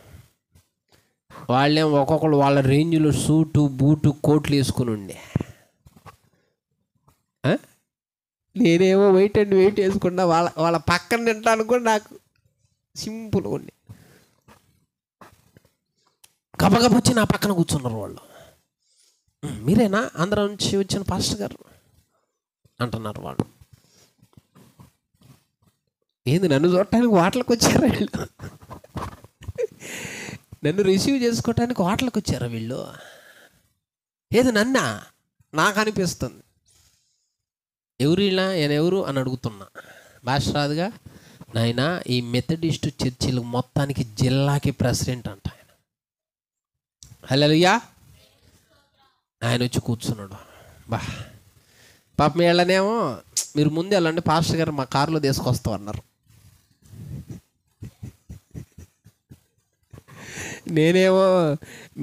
వాళ్ళేం ఒక్కొక్కరు వాళ్ళ రేంజ్లో సూటు బూటు కోట్లు వేసుకుని ఉండే. నేనేమో వెయిట్ వేసుకున్నా. వాళ్ళ పక్కన తింటాను కూడా నాకు సింపుల్గా ఉండి గబగబ వచ్చి నా పక్కన కూర్చున్నారు వాళ్ళు. మీరేనా ఆంధ్ర నుంచి వచ్చిన పాస్టర్ గారు అంటున్నారు వాళ్ళు. ఏంది నన్ను చూడటానికి హోటల్కి వచ్చారా వీళ్ళు? నన్ను రిసీవ్ చేసుకోవటానికి హోటల్కి వచ్చారా వీళ్ళు? ఏది నన్నా? నాకు అనిపిస్తుంది. ఎవరు ఇలా, ఆయన ఎవరు అని అడుగుతున్నా. భాష రాదుగా. నాయన ఈ మెథడిస్ట్ చర్చిలు మొత్తానికి జిల్లాకి ప్రెసిడెంట్ అంట ఆయన. హల్లెలూయా. ఆయన వచ్చి కూర్చున్నాడు. పాపం వీళ్ళనేమో మీరు ముందు వెళ్ళండి పాస్టర్ గారు మా కారులో తీసుకొస్తాం అన్నారు. నేనేమో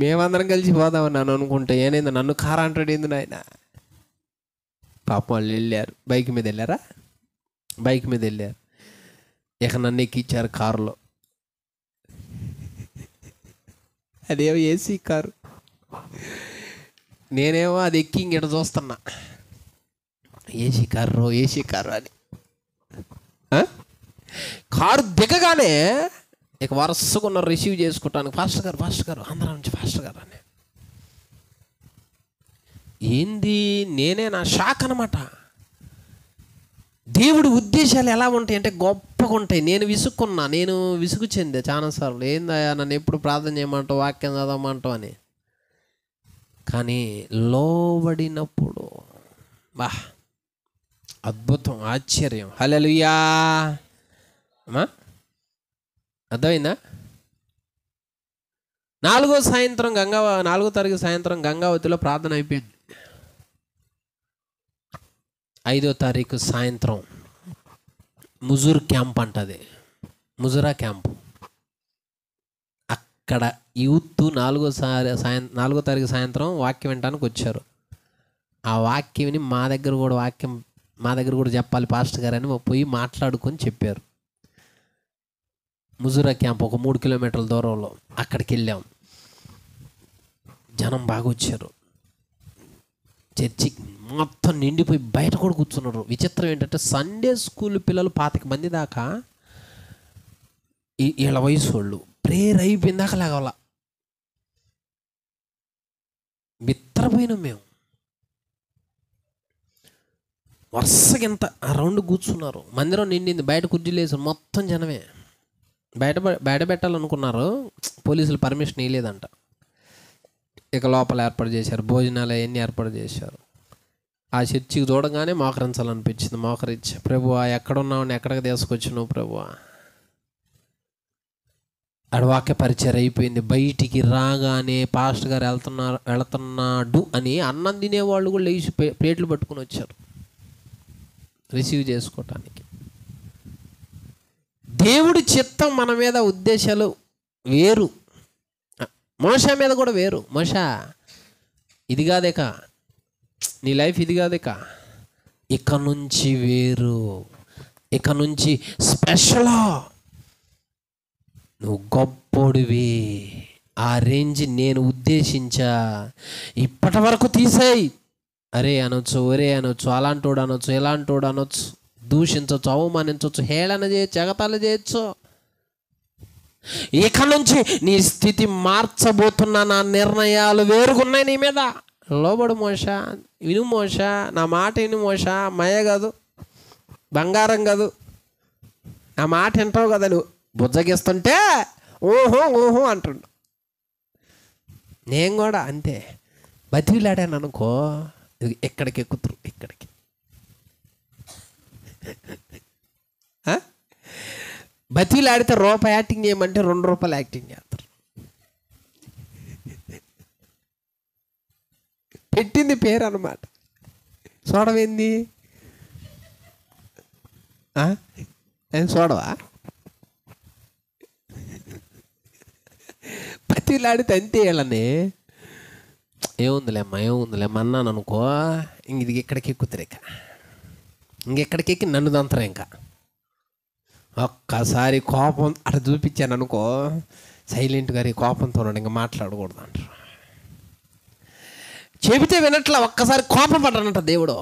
మేమందరం కలిసి పోదామన్నాను అనుకుంటే ఏనైంది నన్ను కారు అంటాడు ఏంది నాయన. పాపం వాళ్ళు వెళ్ళారు, బైక్ మీద వెళ్ళారా, బైక్ మీద వెళ్ళారు. ఇక నన్ను ఎక్కిచ్చారు కారులో. అదేమో ఏసీ కారు, నేనేమో అది ఎక్కి ఇంకట చూస్తున్నా. ఏసీ కారు అని. కారు దిగగానే ఇక వరుసగా ఉన్న రిసీవ్ చేసుకోవటానికి ఫాస్ట్ గారు ఆంధ్ర నుంచి ఫాస్ట్ గారు అని. ఏంది నేనే నా షాక్ అనమాట. దేవుడి ఉద్దేశాలు ఎలా ఉంటాయి అంటే గొప్పగా ఉంటాయి. నేను విసుగు చెందే చాలాసార్లు. ఏందయ్యా నన్ను ఎప్పుడు ప్రార్థన చేయమంటావు, వాక్యం చదవమంటావు అని. కానీ లోబడినప్పుడు అద్భుతం, ఆశ్చర్యం. హల్లెలూయా. అమ్మా అర్థమైందా? 4వ తారీఖు సాయంత్రం గంగావతిలో ప్రార్థన అయిపోయింది. 5వ తారీఖు సాయంత్రం ముజూర్ క్యాంప్ అంటది, ముజురా క్యాంపు. అక్కడ యూత్ 4వ తారీఖు సాయంత్రం వాక్యం వినడానికి వచ్చారు. ఆ వాక్యం విని మా దగ్గర కూడా చెప్పాలి పాస్టర్ గారు అని పోయి మాట్లాడుకొని చెప్పారు. ముజురా క్యాంప్ ఒక 3 కిలోమీటర్ల దూరంలో. అక్కడికి వెళ్ళాం. జనం బాగా వచ్చారు. చర్చి మొత్తం నిండిపోయి బయట కూడా కూర్చున్నారు. విచిత్రం ఏంటంటే సండే స్కూల్ పిల్లలు 25 మంది దాకా, వీళ్ళ వయసు వాళ్ళు ప్రేయర్ అయిపోయిన దాకా లాగల బిత్తరపోయినాం మేము. వరుసగా ఎంత ఆ రౌండ్ కూర్చున్నారు. మందిరం నిండింది, బయట కుర్చీలు వేసారు, మొత్తం జనమే. బయట పెట్టాలనుకున్నారు, పోలీసులు పర్మిషన్ ఇవ్వలేదంట. ఇక లోపల ఏర్పాటు చేశారు, భోజనాలు అవన్నీ ఏర్పాటు చేశారు. ఆ చర్చికి చూడగానే మోకరించాలనిపించింది. మోకరించి ప్రభువా ఎక్కడున్నావు, ఎక్కడికి తీసుకొచ్చినావు ప్రభువా. అడవాక్య పరిచయం అయిపోయింది. బయటికి రాగానే పాస్టర్ గారు వెళుతున్నాడు అని అన్నం తినేవాళ్ళు కూడా లేచి ప్లేట్లు పట్టుకుని వచ్చారు రిసీవ్ చేసుకోవటానికి. దేవుడి చిత్తం మన మీద, ఉద్దేశాలు వేరు. మోషా మీద కూడా వేరు. మోషా ఇది కాదేక, నీ లైఫ్ ఇది కాదేక, ఇక నుంచి వేరు, ఇక నుంచి స్పెషల్, నువ్వు గొప్పోడివి, ఆ రేంజ్ నేను ఉద్దేశించా, ఇప్పటి వరకు తీసేయి. అరే అనొచ్చు, ఒరే అనొచ్చు, అలాంటోడు అనొచ్చు, ఇలాంటోడు అనొచ్చు. దూషించవచ్చు, అవమానించవచ్చు, హేళన చేయొచ్చు, ఎగతాళి చేయొచ్చు. ఇక నుంచి నీ స్థితి మార్చబోతున్నా, నా నిర్ణయాలు వేరుగున్నాయి నీ మీద. లోబడు మోషా, విను మోషా, నా మాట విను మోషా. మయ కాదు, బంగారం కాదు, నా మాట వింటావు కదా. నువ్వు బుజ్జగిస్తుంటే ఓహో ఓహో అంటుండు. నేను కూడా అంతే, బతిలాడాను అనుకో, ఎక్కడికి ఎక్కుతురు, ఇక్కడికి. బతిలాడితే రూపాయి యాక్టింగ్ చేయమంటే 2 రూపాయలు యాక్టింగ్ చేస్తారు. పెట్టింది పేరు అన్నమాట. చూడవేంది చూడవా? బతిలాడితే అంతే. వీళ్ళని ఏముందిలేమ్మా అన్నాను అనుకో, ఇది ఇక్కడికి ఎక్కుతారు, ఇంకెక్కడికి ఎక్కి నన్ను దంతరం. ఇంకా ఒక్కసారి కోపం అట్లా చూపించాను అనుకో, సైలెంట్గా కోపంతో ఇంకా మాట్లాడకూడదు అంటారు. చెబితే వినట్లా, ఒక్కసారి కోపం పడ్డానంట దేవుడు.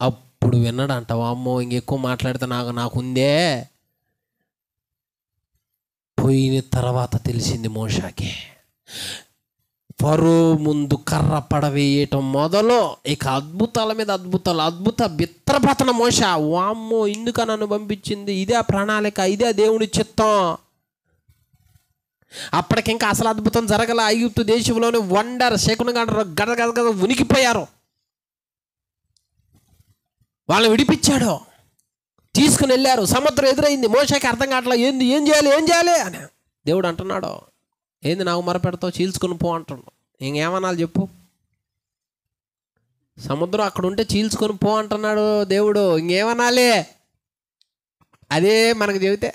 అప్పుడు విన్నాడంట. అమ్మో ఇంకెక్కువ మాట్లాడితే నాకుందే. పోయిన తర్వాత తెలిసింది మోషాకి. ఫరో ముందు కర్ర పడవేయటం మొదలు ఇక అద్భుతాల మీద అద్భుత బిత్రపతన మోషా. వామ్మో ఇందుక నన్ను పంపించింది, ఇదే ప్రణాళిక, ఇదే దేవుడి చిత్తం. అప్పటికింకా అసలు అద్భుతం జరగల. ఐగుప్తు దేశంలోని వండర్ శకునగా గడగడ ఉనికిపోయారు. వాళ్ళని విడిపించాడు, తీసుకుని వెళ్ళారు. సముద్రం ఎదురైంది. మోషాకి అర్థం కావట్లా, ఏం చేయాలి అని. దేవుడు అంటున్నాడు, ఏంది నాకు మొరపెడతావు, చీల్చుకుని పో అంటున్నాడు. ఇంకేమనాలి చెప్పు? సముద్రం అక్కడ ఉంటే చీల్చుకొని పో అంటున్నాడు దేవుడు, ఇంకేమనాలి? అదే మనకు చెబితే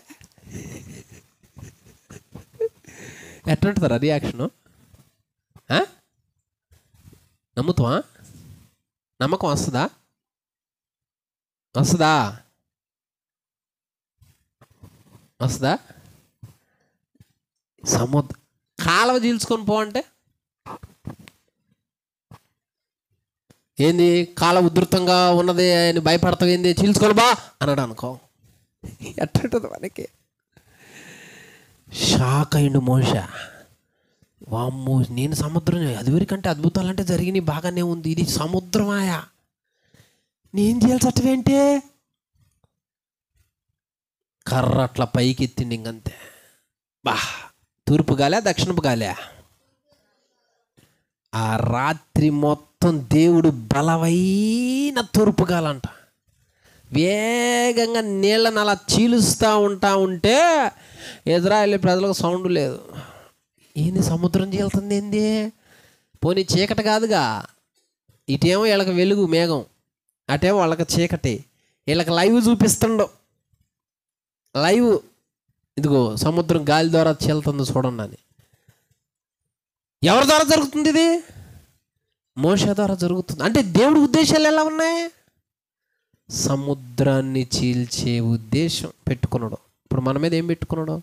ఎట్లుంటుందా రియాక్షను? నమ్ముతావా? నమ్మకం వస్తుందా? సముద్రం కాలువ చీల్చుకొని పో అంటే ఏంది? కాలువ ఉధృతంగా ఉన్నది అని భయపడతావు, ఏంది చీల్చుకొని బా అన్నాడు అనుకో, ఎట్టుంటుంది మనకి? షాక్ అయిండు మోషా. వామ్మో, నేను సముద్రం, అదివరకంటే అద్భుతాలంటే జరిగినాయి, బాగానే ఉంది, ఇది సముద్రమాయా, నేను చేయాల్సి అట్టవేంటే? కర్ర అట్లా పైకి ఎత్తిండి, ఇంకంతే. బా, తూర్పు గాలే దక్షిణపు గాలే? ఆ రాత్రి మొత్తం దేవుడు బలమైన తూర్పు గాలంట. వేగంగా నీళ్ళని అలా చీలుస్తూ ఉంటే ఇజ్రాయేల్ ప్రజలకు సౌండ్ లేదు. ఏంది సముద్రం చీలుతుంది ఏంది? పోనీ చీకటి కాదుగా, ఇటేమో వీళ్ళకి వెలుగు మేఘం, అటేమో వాళ్ళకి చీకటి. వీళ్ళకి లైవ్ చూపిస్తుండవు, లైవ్ ఇదిగో సముద్రం గాలి ద్వారా చీలుతుంది చూడండి అని. ఎవరి ద్వారా జరుగుతుంది ఇది? మోషే ద్వారా జరుగుతుంది. అంటే దేవుడి ఉద్దేశాలు ఎలా ఉన్నాయి? సముద్రాన్ని చీల్చే ఉద్దేశం పెట్టుకున్నాడు. ఇప్పుడు మన మీద ఏం పెట్టుకున్నాడు?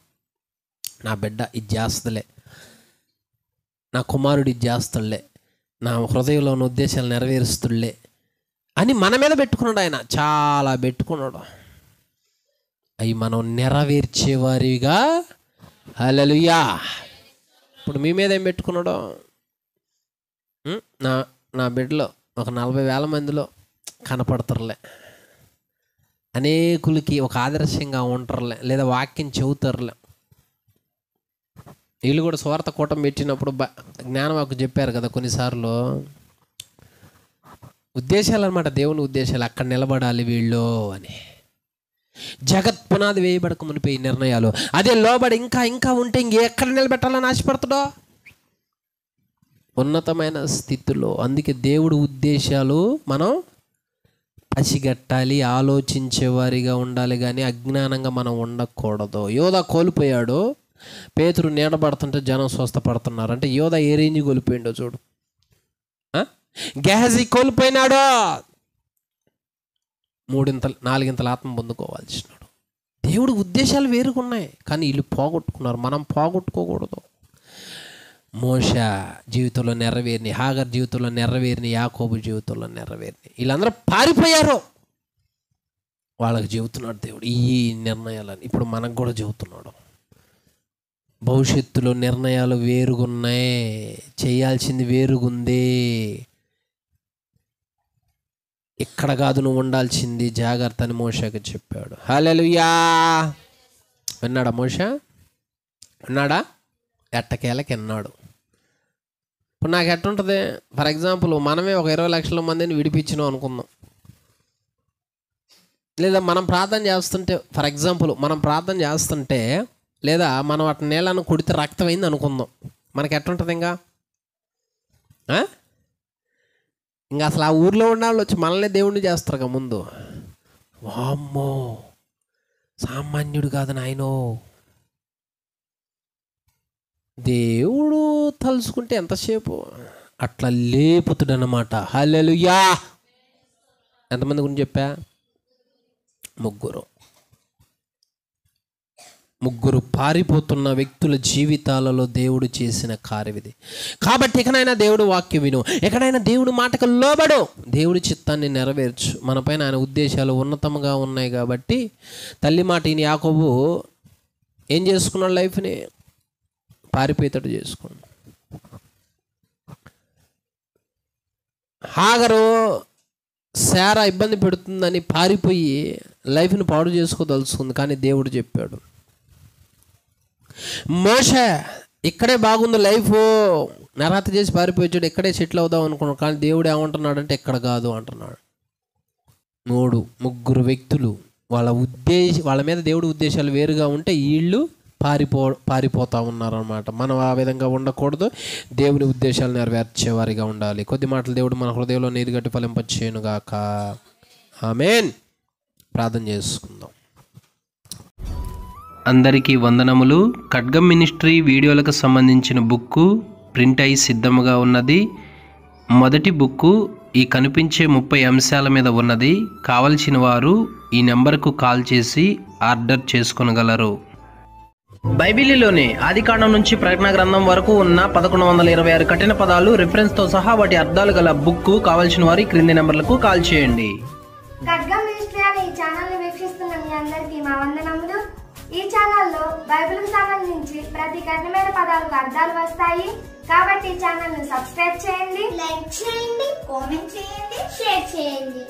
నా బిడ్డ ఇది చేస్తుందిలే, నా కుమారుడు ఇది చేస్తాడులే, నా హృదయంలో ఉన్న ఉద్దేశాలు నెరవేరుస్తుడులే అని మన మీద పెట్టుకున్నాడు. ఆయన చాలా పెట్టుకున్నాడు. అవి మనం నెరవేర్చేవారిగా. హల్లెలూయా. ఇప్పుడు మీ మీద ఏం పెట్టుకున్నాడో? నా బిడ్డలో ఒక 40,000 మందిలో కనపడతారులే, అనేకులకి ఒక ఆదర్శంగా ఉంటారులే, లేదా వాక్యం చెబుతారులే. వీళ్ళు కూడా స్వార్థ కూటం పెట్టినప్పుడు జ్ఞానవాకు చెప్పారు కదా కొన్నిసార్లు. ఉద్దేశాలు అనమాట, దేవుని ఉద్దేశాలు. అక్కడ నిలబడాలి వీళ్ళు అని. జగత్ పునాది వేయబడక మునిపోయి నిర్ణయాలు. అదే లోబడి ఇంకా ఉంటే ఇంకెక్కడ నిలబెట్టాలని ఆశపడుతాడో ఉన్నతమైన స్థితిలో. అందుకే దేవుడి ఉద్దేశాలు మనం పసిగట్టాలి, ఆలోచించేవారిగా ఉండాలి, కానీ అజ్ఞానంగా మనం ఉండకూడదు. యోధా కోల్పోయాడు, పేతురు నీడబడుతుంటే జనం స్వస్థపడుతున్నారు. అంటే యోధా ఏ రేంజ్ కోల్పోయిండో చూడు. గెహజీ కోల్పోయినాడు, 4 ఆత్మ పొందుకోవాల్సినాడు. దేవుడి ఉద్దేశాలు వేరుగున్నాయి, కానీ వీళ్ళు పోగొట్టుకున్నారు. మనం పోగొట్టుకోకూడదు. మోషే జీవితంలో నెరవేరిని, హాగర్ జీవితంలో నెరవేరిని, యాకోబు జీవితంలో నెరవేరిని. వీళ్ళందరూ పారిపోయారు. వాళ్ళకి చెబుతున్నాడు దేవుడు ఈ నిర్ణయాలని. ఇప్పుడు మనకు కూడా చెబుతున్నాడు. భవిష్యత్తులో నిర్ణయాలు వేరుగున్నాయి, చేయాల్సింది వేరుగుంది. ఇక్కడ కాదు నువ్వు ఉండాల్సింది, జాగ్రత్త అని మోషకి చెప్పాడు. హల్లెలూయా. విన్నాడా మోషే? విన్నాడా? ఎట్టకేలకి విన్నాడు. ఇప్పుడు నాకు ఎట్టుంటుంది, ఫర్ ఎగ్జాంపుల్ మనమే ఒక 20 లక్షల మందిని విడిపించినాం అనుకుందాం, లేదా మనం ప్రార్థన చేస్తుంటే, ఫర్ ఎగ్జాంపుల్ మనం ప్రార్థన చేస్తుంటే, లేదా మనం అటు నీళ్ళను కుడితే రక్తం అయింది అనుకుందాం, మనకి ఎట్టుంటుంది? ఇంకా అసలు ఆ ఊర్లో ఉన్న వాళ్ళు వచ్చి మనల్ని దేవుడిని చేస్తారు ముందు. వామ్మో సామాన్యుడు కాదు నాయనో. దేవుడు తలుచుకుంటే ఎంతసేపు అట్లా లేపుతుడు అన్నమాట. హల్లెలూయా. ఎంతమంది గురించి చెప్పా? ముగ్గురు పారిపోతున్న వ్యక్తుల జీవితాలలో దేవుడు చేసిన కార్యం ఇది. కాబట్టి ఎక్కడైనా దేవుడు వాక్యం విను, ఎక్కడైనా దేవుడు మాటకు లోబడు, దేవుడి చిత్తాన్ని నెరవేర్చు. మనపైన ఆయన ఉద్దేశాలు ఉన్నతంగా ఉన్నాయి. కాబట్టి తల్లి మాట ఈయన యాకోబు ఏం చేసుకున్నాడు? లైఫ్ని పారిపోయేటట్టు చేసుకున్నాడు. హాగరు శారా ఇబ్బంది పెడుతుందని పారిపోయి లైఫ్ని పాడు చేసుకోదలుచుకుంది, కానీ దేవుడు చెప్పాడు. మోషే ఇక్కడే బాగుంది లైఫ్, నరాత చేసి పారిపోయాడు, ఇక్కడే సెటిల్ అవుదాం అనుకున్నాడు, కానీ దేవుడు ఏమంటున్నాడు అంటే ఇక్కడ కాదు అంటున్నాడు. ముగ్గురు వ్యక్తులు వాళ్ళ మీద దేవుడి ఉద్దేశాలు వేరుగా ఉంటే వీళ్ళు పారిపోతూ ఉన్నారన్నమాట. మనం ఆ విధంగా ఉండకూడదు, దేవుని ఉద్దేశాలు నెరవేర్చేవారిగా ఉండాలి. కొద్ది మాటలు దేవుడు మన హృదయంలో నీరుగట్టి ఫలింపచేయునుగాక. ఆమేన్. ప్రార్థన చేసుకుందాం. అందరికీ వందనములు. ఖడ్గం మినిస్ట్రీ వీడియోలకు సంబంధించిన బుక్కు ప్రింట్ అయి సిద్ధముగా ఉన్నది. మొదటి బుక్కు ఈ కనిపించే 30 అంశాల మీద ఉన్నది. కావలసిన వారు ఈ నెంబర్కు కాల్ చేసి ఆర్డర్ చేసుకొనగలరు. బైబిలులోని ఆదికాండం నుంచి ప్రకటన గ్రంథం వరకు ఉన్న 1126 కఠిన పదాలు రిఫరెన్స్తో సహా వాటి అర్థాలు గల బుక్కు కావలసిన వారు క్రింది నెంబర్లకు కాల్ చేయండి. ఖడ్గం మినిస్ట్రీ అనే ఈ ఛానల్ ని వీక్షిస్తున్న మీ అందరికీ మా వందనములు. ఈ ఛానల్లో బైబిల్కి సంబంధించి ప్రతి కఠినమైన పదాలకు అర్థాలు వస్తాయి. కాబట్టి ఈ ఛానల్ ని సబ్స్క్రైబ్ చేయండి, లైక్ చేయండి, కామెంట్ చేయండి, షేర్ చేయండి.